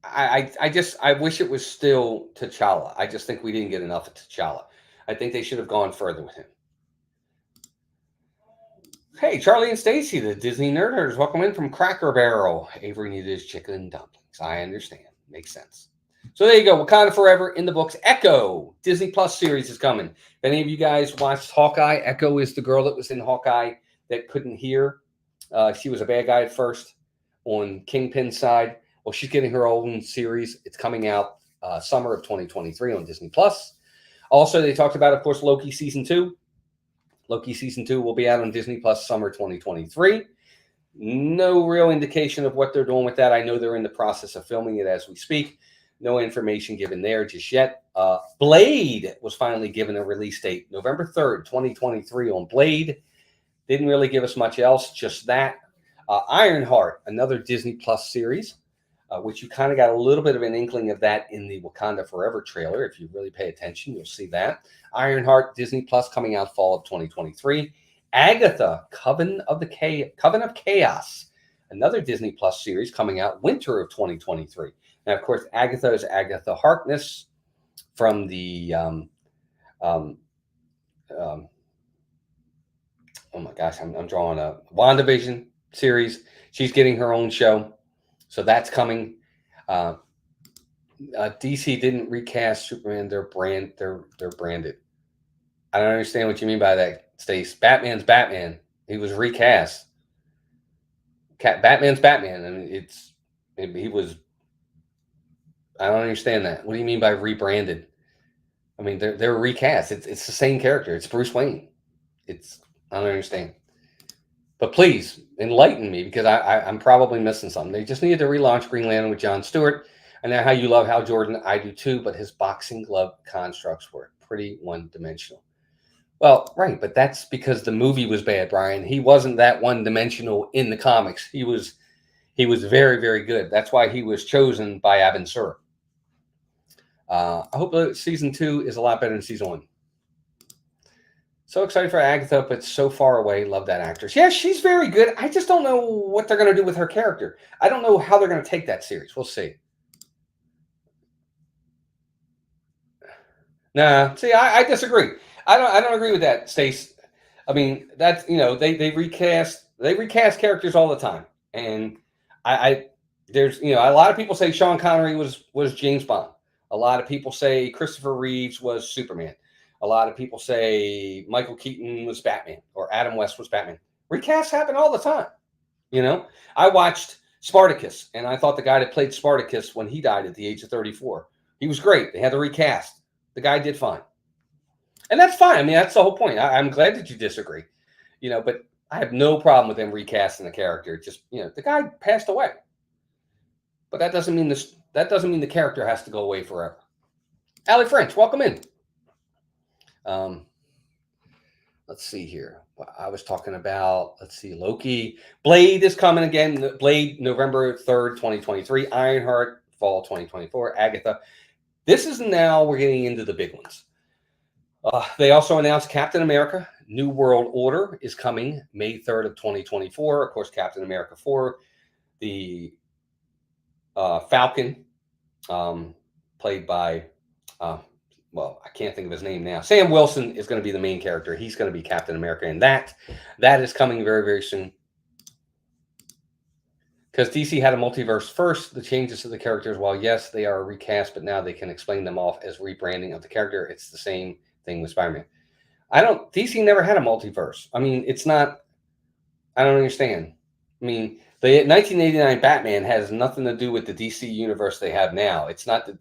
I wish it was still T'Challa. I just think we didn't get enough of T'Challa. I think they should have gone further with him. Hey, Charlie and Stacy, the Disney Nerders, welcome in from Cracker Barrel. Avery needed his chicken and dumplings. I understand. Makes sense. So there you go. Wakanda Forever in the books. Echo, Disney Plus series is coming. If any of you guys watched Hawkeye, Echo is the girl that was in Hawkeye that couldn't hear. She was a bad guy at first on Kingpin's side. Well, she's getting her own series. It's coming out summer of 2023 on Disney Plus. Also, they talked about, of course, Loki Season 2. Loki Season 2 will be out on Disney Plus summer 2023. No real indication of what they're doing with that. I know they're in the process of filming it as we speak. No information given there just yet. Blade was finally given a release date, November 3rd, 2023 on Blade. Didn't really give us much else, just that. Ironheart, another Disney Plus series, which you kind of got a little bit of an inkling of that in the Wakanda Forever trailer. If you really pay attention, you'll see that. Ironheart, Disney Plus, coming out fall of 2023. Agatha, Coven of Chaos, another Disney Plus series coming out winter of 2023. Now, of course, Agatha is Agatha Harkness from the oh my gosh, I'm drawing a WandaVision series. She's getting her own show, so that's coming. DC didn't recast Superman. They're branded. I don't understand what you mean by that, Stace. Batman's Batman. He was recast. Batman's Batman. I mean, he was. I don't understand that. What do you mean by rebranded? I mean, they're recast. It's the same character. It's Bruce Wayne. I don't understand. But please enlighten me, because I'm probably missing something. They just needed to relaunch Green Lantern with Jon Stewart. I know how you love Hal Jordan. I do too, but his boxing glove constructs were pretty one-dimensional. Well, right, but that's because the movie was bad, Brian. He wasn't that one-dimensional in the comics. He was very, very good. That's why he was chosen by Abin Sur. I hope season 2 is a lot better than season 1. So excited for Agatha, but so far away. Love that actress. Yeah, she's very good. I just don't know what they're going to do with her character. I don't know how they're going to take that series. We'll see. Nah, see, I disagree. I don't agree with that, Stace. I mean, that's, they recast characters all the time, and there's a lot of people say Sean Connery was James Bond. A lot of people say Christopher Reeves was Superman. A lot of people say Michael Keaton was Batman or Adam West was Batman. Recasts happen all the time. I watched Spartacus, and I thought the guy that played Spartacus when he died at the age of 34, he was great. They had to recast. The guy did fine. And that's fine. I mean, that's the whole point. I'm glad that you disagree, but I have no problem with them recasting the character. Just, the guy passed away. But that doesn't mean the character has to go away forever. Allie French, welcome in. Let's see here. I was talking about, Loki. Blade is coming again. Blade, November 3rd, 2023. Ironheart, fall 2024. Agatha. This is now we're getting into the big ones. They also announced Captain America, New World Order is coming May 3rd of 2024. Of course, Captain America 4, the Falcon, played by, I can't think of his name now. Sam Wilson is going to be the main character. He's going to be Captain America, and that is coming very, very soon. Because DC had a multiverse first, the changes to the characters, while yes, they are a recast, but now they can explain them off as rebranding of the character. It's the same thing with Spider-Man. DC never had a multiverse. I mean, it's not, I don't understand. I mean, the 1989 Batman has nothing to do with the DC universe they have now. It's not the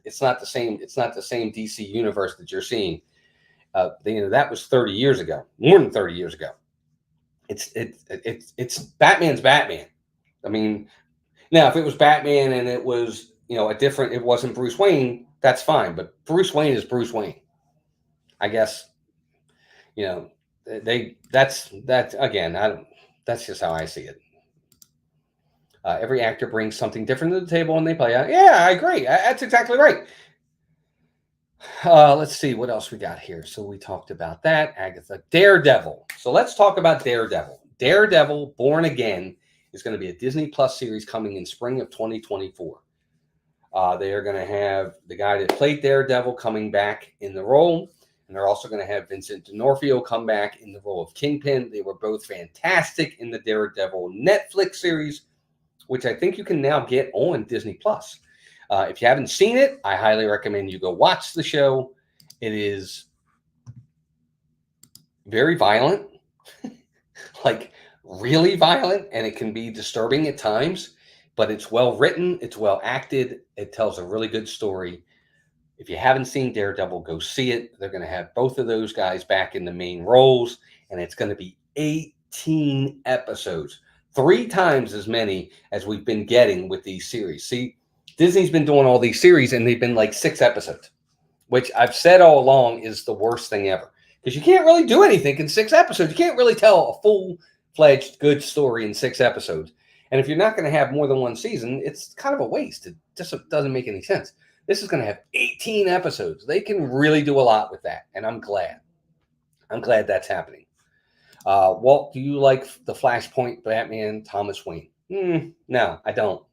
same DC universe that you're seeing. That was 30 years ago, more than 30 years ago. It's Batman's Batman. I mean, now if it was Batman and it was, it wasn't Bruce Wayne, that's fine. But Bruce Wayne is Bruce Wayne. I guess, that's just how I see it. Every actor brings something different to the table when they play. Yeah, I agree. That's exactly right. Let's see what else we got here. So we talked about that. Agatha. Daredevil. So let's talk about Daredevil. Daredevil Born Again is going to be a Disney Plus series coming in spring of 2024. They are going to have the guy that played Daredevil coming back in the role. And they're also going to have Vincent D'Onofrio come back in the role of Kingpin. They were both fantastic in the Daredevil Netflix series, which I think you can now get on Disney+. If you haven't seen it, I highly recommend you go watch the show. It is very violent, like really violent, and it can be disturbing at times, but it's well written, it's well acted, it tells a really good story. If you haven't seen Daredevil, go see it. They're going to have both of those guys back in the main roles, and it's going to be 18 episodes, 3 times as many as we've been getting with these series. See, Disney's been doing all these series, and they've been like 6 episodes, which I've said all along is the worst thing ever. Because you can't really do anything in 6 episodes. You can't really tell a full-fledged good story in 6 episodes. And if you're not going to have more than one season, it's kind of a waste. It just doesn't make any sense. This is going to have 18 episodes. They can really do a lot with that, and I'm glad. I'm glad that's happening. Walt, do you like the Flashpoint Batman Thomas Wayne? No, I don't.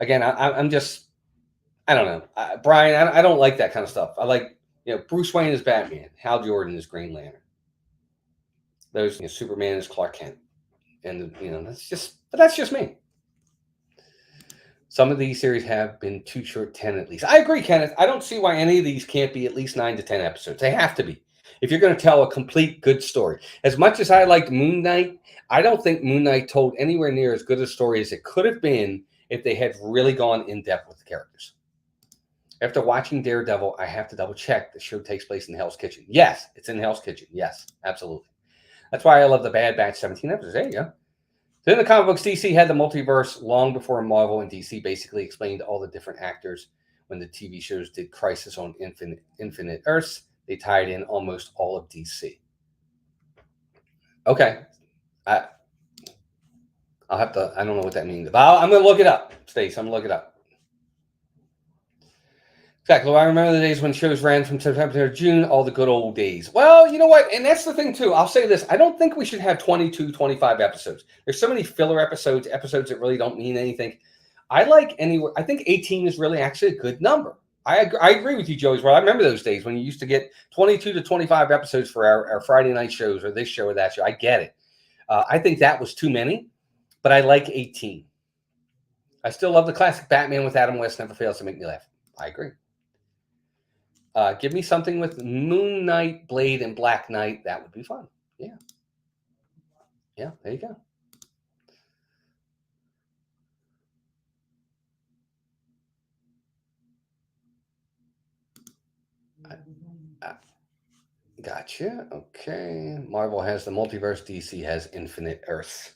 Again, I'm just, I don't know. Brian, I don't like that kind of stuff. I like, Bruce Wayne is Batman. Hal Jordan is Green Lantern. Those, Superman is Clark Kent. And, that's just me. Some of these series have been too short, 10 at least. I agree, Kenneth. I don't see why any of these can't be at least 9 to 10 episodes. They have to be. If you're going to tell a complete good story. As much as I liked Moon Knight, I don't think Moon Knight told anywhere near as good a story as it could have been if they had really gone in depth with the characters. After watching Daredevil, I have to double check the show takes place in Hell's Kitchen. Yes, it's in Hell's Kitchen. Yes, absolutely. That's why I love the Bad Batch 17 episodes. There you go. So in the comic books, DC had the multiverse long before Marvel, and DC basically explained all the different actors when the TV shows did Crisis on Infinite Earths. They tied in almost all of DC. Okay. I'll have to, I don't know what that means. But I'm going to look it up, Stace. I'm going to look it up. Exactly. Well, I remember the days when shows ran from September to June, all the good old days. Well, you know what? And that's the thing, too. I'll say this. I don't think we should have 22, 25 episodes. There's so many filler episodes that really don't mean anything. I think 18 is really actually a good number. I agree with you, Joey's. Well, I remember those days when you used to get 22 to 25 episodes for our Friday night shows or this show or that show. I get it. I think that was too many, but I like 18. I still love the classic Batman with Adam West. Never fails to make me laugh. I agree. Give me something with Moon Knight, Blade, and Black Knight. That would be fun. Yeah. Yeah, there you go. Gotcha. Okay. Marvel has the multiverse. DC has Infinite Earths.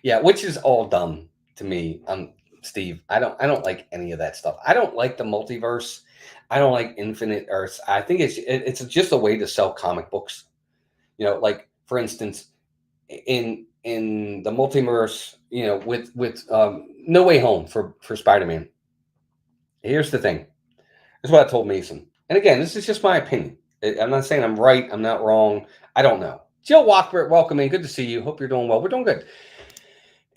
Yeah, which is all dumb to me. Steve. I don't like any of that stuff. I don't like the multiverse. I don't like Infinite Earths. I think it's just a way to sell comic books. Like for instance, in the multiverse, with No Way Home for Spider-Man. Here's the thing. This is what I told Mason. And again, this is just my opinion. I'm not saying I'm right. I'm not wrong. I don't know. Jill Walker, welcome in. Good to see you. Hope you're doing well. We're doing good.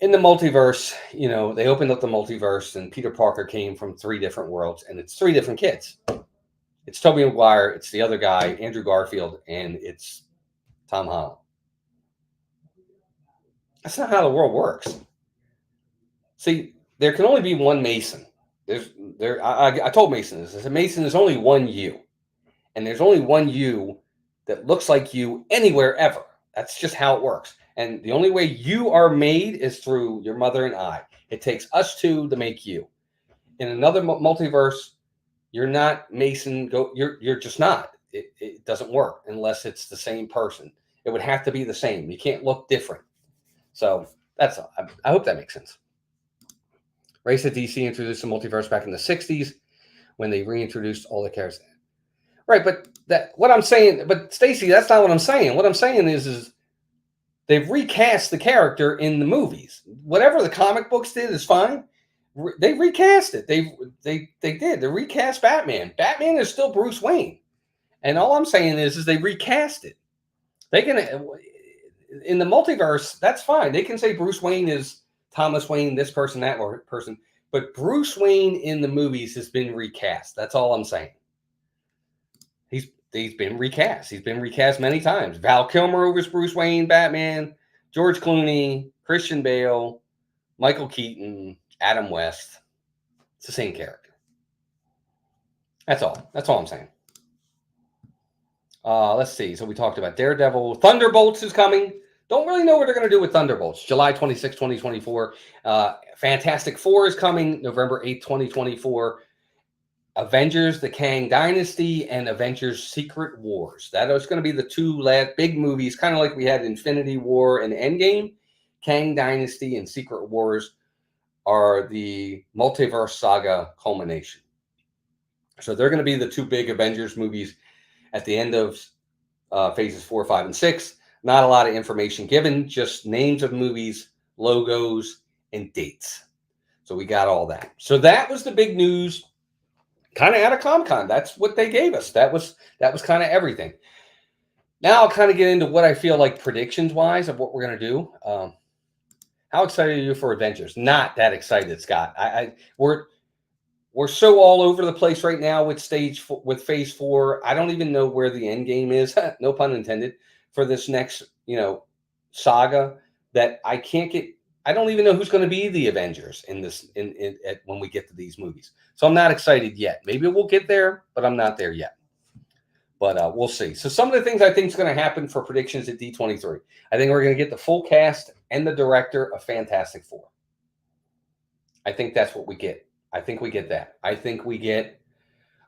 In the multiverse, they opened up the multiverse and Peter Parker came from 3 different worlds and it's 3 different kids. It's Tobey Maguire, it's the other guy, Andrew Garfield, and it's Tom Holland. That's not how the world works. See, there can only be one Mason. I told Mason this. I said, Mason, there's only one you. And there's only one you that looks like you anywhere ever. That's just how it works. And the only way you are made is through your mother and I. It takes us 2 to make you. In another multiverse, you're not Mason. You're just not. It doesn't work unless it's the same person. It would have to be the same. You can't look different. So that's all. I hope that makes sense. Ray said DC introduced the multiverse back in the 60s when they reintroduced all the characters. Right, but Stacey, that's not what I'm saying. What I'm saying is they've recast the character in the movies. Whatever the comic books did is fine. They recast it. They did. They recast Batman. Batman is still Bruce Wayne. And all I'm saying is they recast it. They can, in the multiverse, that's fine. They can say Bruce Wayne is Thomas Wayne, this person, that person. But Bruce Wayne in the movies has been recast. That's all I'm saying. He's been recast. He's been recast many times. Val Kilmer was Bruce Wayne, Batman, George Clooney, Christian Bale, Michael Keaton, Adam West. It's the same character. That's all. That's all I'm saying. Let's see. So we talked about Daredevil. Thunderbolts is coming. Don't really know what they're going to do with Thunderbolts. July 26, 2024. Fantastic Four is coming November 8, 2024. Avengers, the Kang Dynasty, and Avengers Secret Wars. That is going to be the two last big movies, kind of like we had Infinity War and Endgame. Kang Dynasty and Secret Wars are the Multiverse saga culmination. So they're going to be the two big Avengers movies at the end of phases 4, 5, and 6. Not a lot of information given, just names of movies, logos, and dates. So we got all that. So that was the big news. Kind of out of Comic-Con. That's what they gave us. That was kind of everything. Now I'll kind of get into what I feel like predictions-wise of what we're going to do. How excited are you for Avengers? Not that excited, Scott. We're so all over the place right now with phase 4. I don't even know where the end game is. No pun intended. For this next, saga that I can't get. I don't even know who's going to be the Avengers in this when we get to these movies. So I'm not excited yet. Maybe we'll get there, but I'm not there yet. But we'll see. So some of the things I think is going to happen for predictions at D23. I think we're going to get the full cast and the director of Fantastic Four. I think that's what we get. I think we get that. I think we get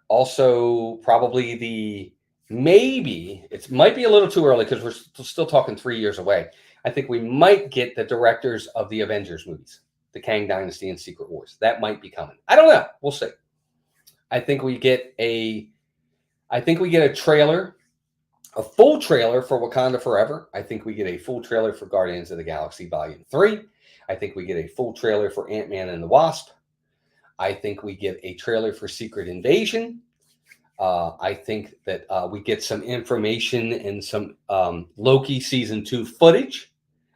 also probably it might be a little too early because we're still talking 3 years away. I think we might get the directors of the Avengers movies, the Kang Dynasty and Secret Wars. That might be coming. I don't know. We'll see. I think we get a trailer, a full trailer for Wakanda Forever. I think we get a full trailer for Guardians of the Galaxy Volume 3. I think we get a full trailer for Ant-Man and the Wasp. I think we get a trailer for Secret Invasion. I think that we get some information and some Loki Season 2 footage.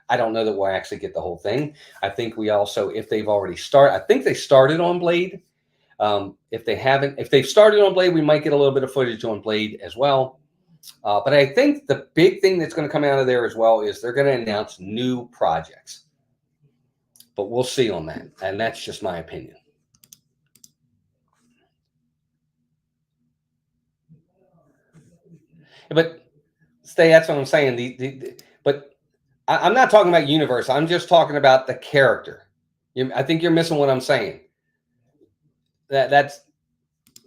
I don't know that we'll actually get the whole thing. I think we also, if they've already started, I think they started on Blade. If they've started on Blade, we might get a little bit of footage on Blade as well. But I think the big thing that's going to come out of there as well is they're going to announce new projects. But we'll see on that. And that's just my opinion. But that's what I'm saying. But I'm not talking about universe. I'm just talking about the character. I think you're missing what I'm saying. That's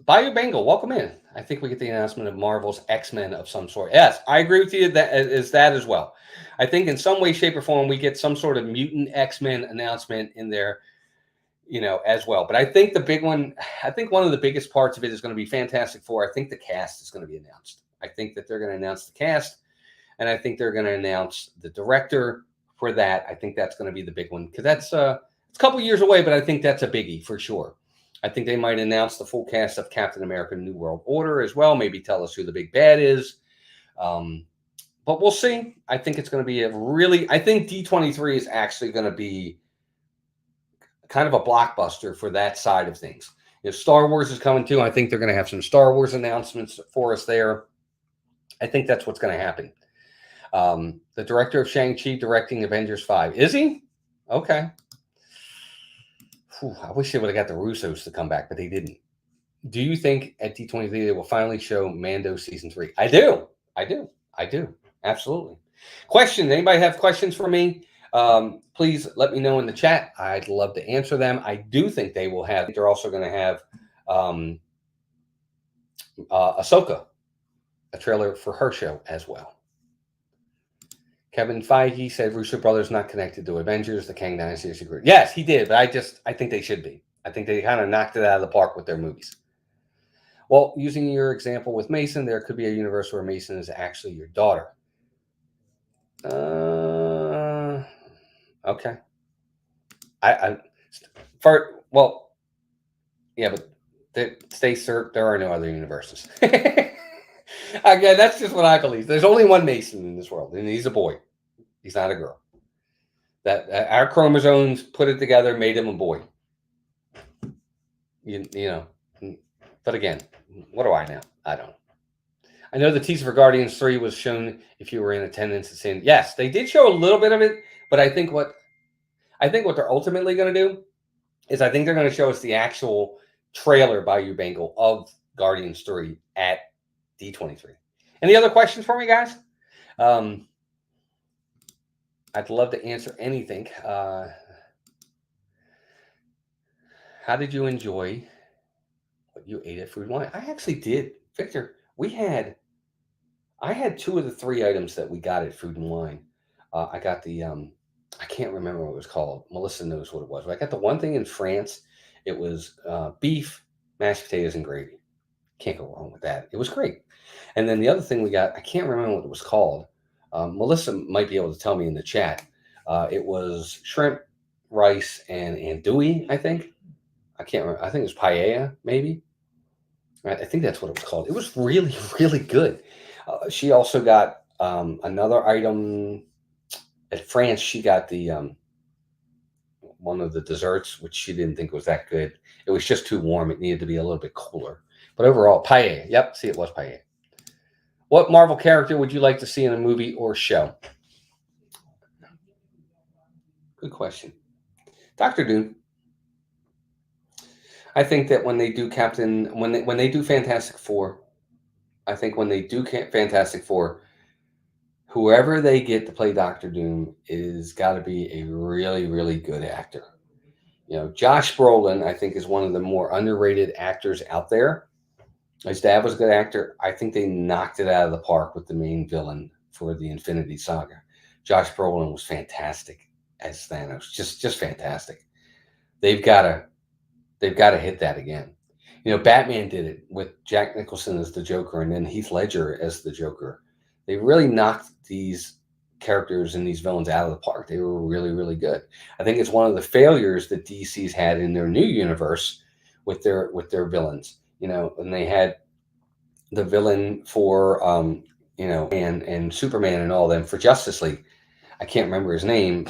Bayou Bengal. Welcome in. I think we get the announcement of Marvel's X-Men of some sort. Yes, I agree with you. That is that as well. I think in some way, shape, or form, we get some sort of mutant X-Men announcement in there, as well. But I think the big one, I think one of the biggest parts of it is going to be Fantastic Four. I think the cast is going to be announced. I think that they're going to announce the cast, and I think they're going to announce the director for that. I think that's going to be the big one because that's it's a couple years away, but I think that's a biggie for sure. I think they might announce the full cast of Captain America: New World Order as well. Maybe tell us who the big bad is. But we'll see. I think it's going to be I think D23 is actually going to be kind of a blockbuster for that side of things. If Star Wars is coming too, I think they're going to have some Star Wars announcements for us there. I think that's what's going to happen. The director of Shang-Chi directing Avengers 5. Is he? Okay. I wish they would have got the Russos to come back, but they didn't. Do you think at D23 they will finally show Mando Season 3? I do. Absolutely. Questions? Anybody have questions for me? Please let me know in the chat. I'd love to answer them. I do think they will have. They're also going to have Ahsoka, a trailer for her show as well. Kevin Feige said Russo brothers not connected to Avengers, the Kang Dynasty Secret. Yes, he did, but I think they should be. I think they kind of knocked it out of the park with their movies. Well, using your example with Mason, there could be a universe where Mason is actually your daughter. Okay. But stay certain there are no other universes. Again, that's just what I believe. There's only one Mason in this world, and he's a boy. He's not a girl. That our chromosomes put it together, made him a boy. you know. But again, what do I know? I don't. I know the teaser for Guardians 3 was shown if you were in attendance at San. Yes, they did show a little bit of it, but I think what they're ultimately going to do is I think they're going to show us the actual trailer by Ubangle of Guardians 3 at D23. Any other questions for me, guys? I'd love to answer anything. How did you enjoy what you ate at Food and Wine? I actually did, Victor. I had 2 of the 3 items that we got at Food and Wine. I got the I can't remember what it was called. Melissa knows what it was. But I got the one thing in France. It was beef, mashed potatoes, and gravy. Can't go wrong with that. It was great. And then the other thing we got, I can't remember what it was called. Melissa might be able to tell me in the chat. It was shrimp, rice, and andouille, I think. I can't remember. I think it was paella, maybe. I think that's what it was called. It was really, really good. She also got another item at France. She got the one of the desserts, which she didn't think was that good. It was just too warm. It needed to be a little bit cooler. But overall, paella. Yep, see, it was paella. What Marvel character would you like to see in a movie or show? Good question. Dr. Doom. I think that when they do when they do Fantastic Four, I think when they do Fantastic Four, whoever they get to play Doctor Doom is got to be a really, really good actor. You know, Josh Brolin, I think, is one of the more underrated actors out there. His dad was a good actor. I think they knocked it out of the park with the main villain for the Infinity Saga. Josh Brolin was fantastic as Thanos, just fantastic. They've got to hit that again. You know, Batman did it with Jack Nicholson as the Joker and then Heath Ledger as the Joker. They really knocked these characters and these villains out of the park. They were really, really good. I think it's one of the failures that DC's had in their new universe with their villains. You know, and they had the villain for and Superman and all them for Justice League. I can't remember his name,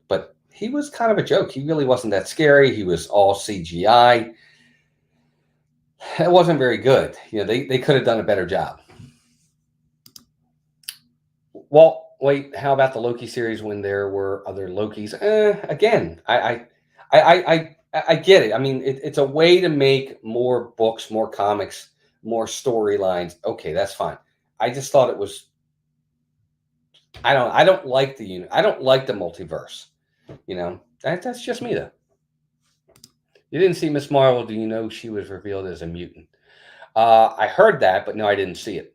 but he was kind of a joke. He really wasn't that scary. He was all CGI. It wasn't very good. You know, they could have done a better job. Well, wait, how about the Loki series when there were other Lokis? Again, I get it. I mean, it's a way to make more books, more comics, more storylines. Okay, that's fine. I just thought it was. I don't like the unit. I don't like the multiverse. You know, that's just me though. You didn't see Miss Marvel. Do you know she was revealed as a mutant? I heard that, but no, I didn't see it.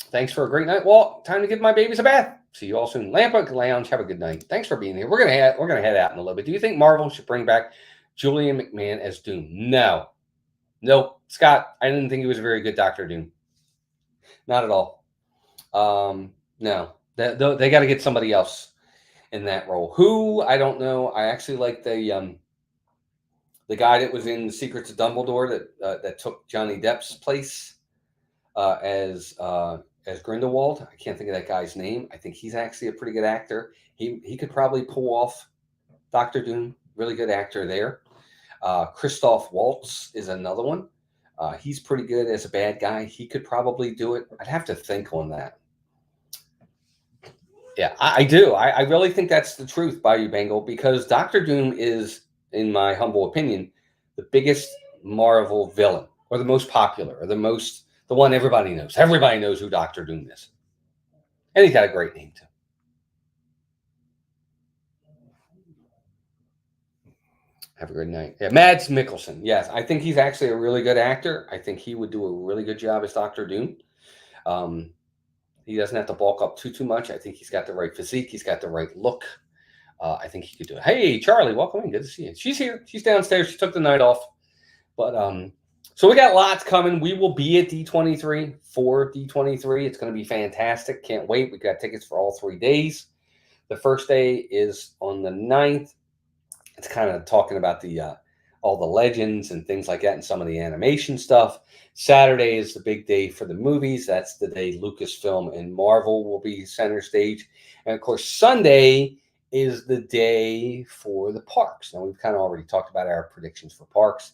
Thanks for a great night, Walt. Time to give my babies a bath. See you all soon. Lampa Lounge. Have a good night. Thanks for being here. We're gonna head out in a little bit. Do you think Marvel should bring back Julian McMahon as Doom? No, nope. Scott, I didn't think he was a very good Doctor Doom. Not at all. No, they got to get somebody else in that role. Who I don't know. I actually like the guy that was in The Secrets of Dumbledore that took Johnny Depp's place as Grindelwald. I can't think of that guy's name. I think he's actually a pretty good actor. He could probably pull off Doctor Doom. Really good actor there. Christoph Waltz is another one. He's pretty good as a bad guy. He could probably do it. I'd have to think on that. Yeah, I do. I really think that's the truth, Bayou Bengal, because Doctor Doom is, in my humble opinion, the biggest Marvel villain, or the most popular, or the one everybody knows. Everybody knows who Doctor Doom is. And he's got a great name, too. Have a good night. Yeah, Mads Mikkelsen. Yes, I think he's actually a really good actor. I think he would do a really good job as Doctor Doom. He doesn't have to bulk up too much. I think he's got the right physique. He's got the right look. I think he could do it. Hey, Charlie, welcome in. Good to see you. She's here. She's downstairs. She took the night off. But so we got lots coming. We will be at D23 for D23. It's going to be fantastic. Can't wait. We got tickets for all 3 days. The first day is on the 9th. It's kind of talking about the all the legends and things like that and some of the animation stuff. Saturday is the big day for the movies. That's the day Lucasfilm and Marvel will be center stage. And of course, Sunday is the day for the parks. Now, we've kind of already talked about our predictions for parks.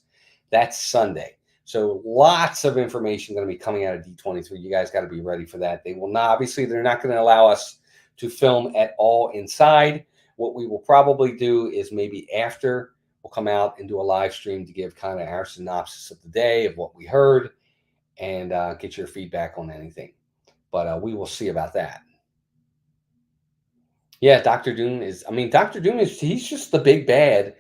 That's Sunday. So lots of information going to be coming out of D23. You guys got to be ready for that. They will not, obviously, they're not going to allow us to film at all inside. What we will probably do is maybe after we'll come out and do a live stream to give kind of our synopsis of the day of what we heard and get your feedback on anything. But we will see about that. Yeah, Doctor Doom is, Doctor Doom is, he's just the big bad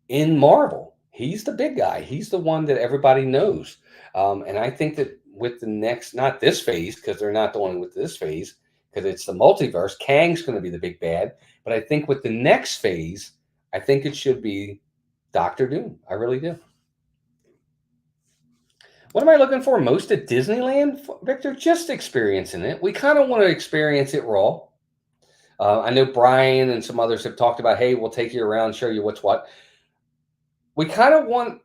in Marvel. He's the big guy. He's the one that everybody knows. And I think that with the next, not this phase, because they're not doing with this phase, because it's the multiverse, Kang's going to be the big bad. But I think with the next phase, I think it should be Doctor Doom. I really do. What am I looking for most at Disneyland, Victor? Just experiencing it. We kind of want to experience it raw. I know Brian and some others have talked about, hey, we'll take you around, show you what's what. We kind of want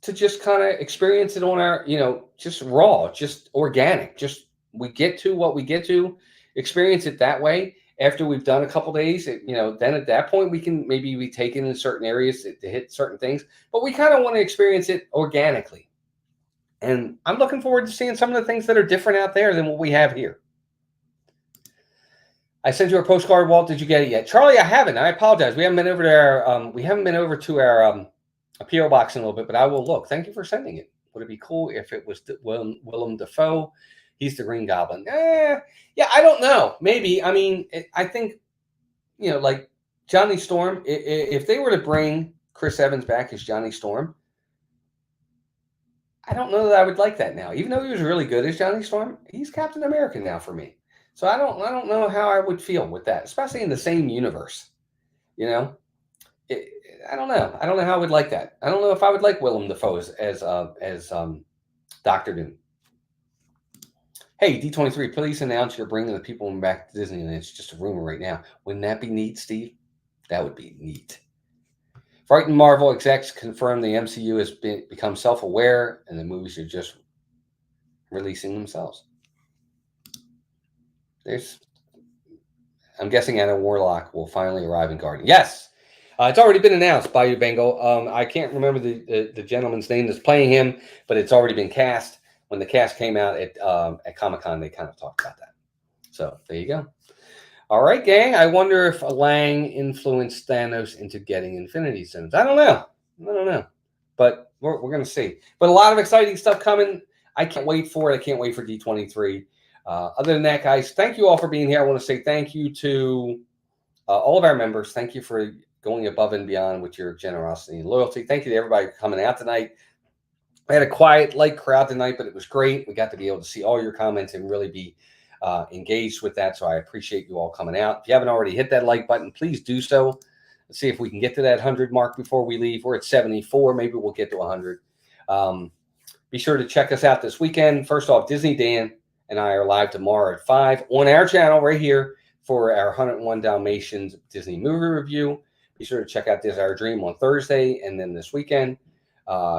to just kind of experience it on our, just raw, just organic. Just we get to what we get to, experience it that way. After we've done a couple days, then at that point we can maybe be taken in certain areas to hit certain things. But we kind of want to experience it organically. And I'm looking forward to seeing some of the things that are different out there than what we have here. I sent you a postcard, Walt. Did you get it yet? Charlie, I haven't. I apologize. We haven't been over to our PO box in a little bit, but I will look. Thank you for sending it. Would it be cool if it was Willem Dafoe? He's the Green Goblin. Yeah, I don't know. Maybe. I think, like Johnny Storm, if they were to bring Chris Evans back as Johnny Storm, I don't know that I would like that now. Even though he was really good as Johnny Storm, he's Captain America now for me. So I don't know how I would feel with that, especially in the same universe. I don't know. I don't know how I would like that. I don't know if I would like Willem Dafoe as Dr. Doom. Hey, D23, please announce you're bringing the people back to Disney, and it's just a rumor right now. Wouldn't that be neat, Steve? That would be neat. Frightened Marvel execs confirm the MCU has become self-aware, and the movies are just releasing themselves. I'm guessing Adam Warlock will finally arrive in Guardian. Yes, it's already been announced by you, Bengal. I can't remember the gentleman's name that's playing him, but it's already been cast. When the cast came out at Comic-Con, they kind of talked about that. So there you go. All right, gang. I wonder if Lang influenced Thanos into getting Infinity Stones. I don't know. But we're going to see. But a lot of exciting stuff coming. I can't wait for it. I can't wait for D23. Other than that, guys, thank you all for being here. I want to say thank you to all of our members. Thank you for going above and beyond with your generosity and loyalty. Thank you to everybody for coming out tonight. I had a quiet, light crowd tonight, but it was great. We got to be able to see all your comments and really be engaged with that. So I appreciate you all coming out. If you haven't already hit that like button, please do so. Let's see if we can get to that 100 mark before we leave. We're at 74. Maybe we'll get to 100. Be sure to check us out this weekend. First off, Disney Dan and I are live tomorrow at 5 on our channel right here for our 101 Dalmatians Disney movie review. Be sure to check out Desire Dream on Thursday and then this weekend.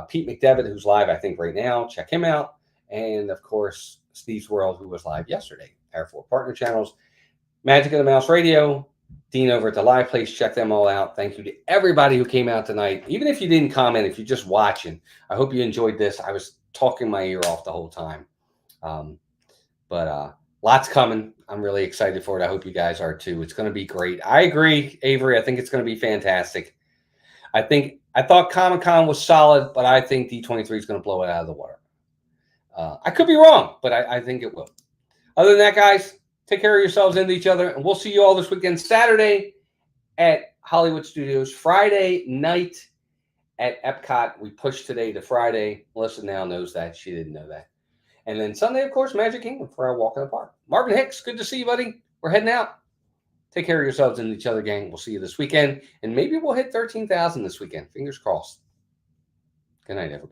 Pete McDevitt, who's live, I think, right now. Check him out. And, of course, Steve's World, who was live yesterday. Our 4 partner channels. Magic of the Mouse Radio. Dean over at the Live Place. Check them all out. Thank you to everybody who came out tonight. Even if you didn't comment, if you're just watching, I hope you enjoyed this. I was talking my ear off the whole time. But lots coming. I'm really excited for it. I hope you guys are too. It's going to be great. I agree, Avery. I think it's going to be fantastic. I thought Comic-Con was solid, but I think D23 is going to blow it out of the water. I could be wrong, but I think it will. Other than that, guys, take care of yourselves and each other, and we'll see you all this weekend. Saturday at Hollywood Studios. Friday night at Epcot. We pushed today to Friday. Melissa now knows that. She didn't know that. And then Sunday, of course, Magic Kingdom for our walk in the park. Marvin Hicks, good to see you, buddy. We're heading out. Take care of yourselves and each other, gang. We'll see you this weekend. And maybe we'll hit 13,000 this weekend. Fingers crossed. Good night, everybody.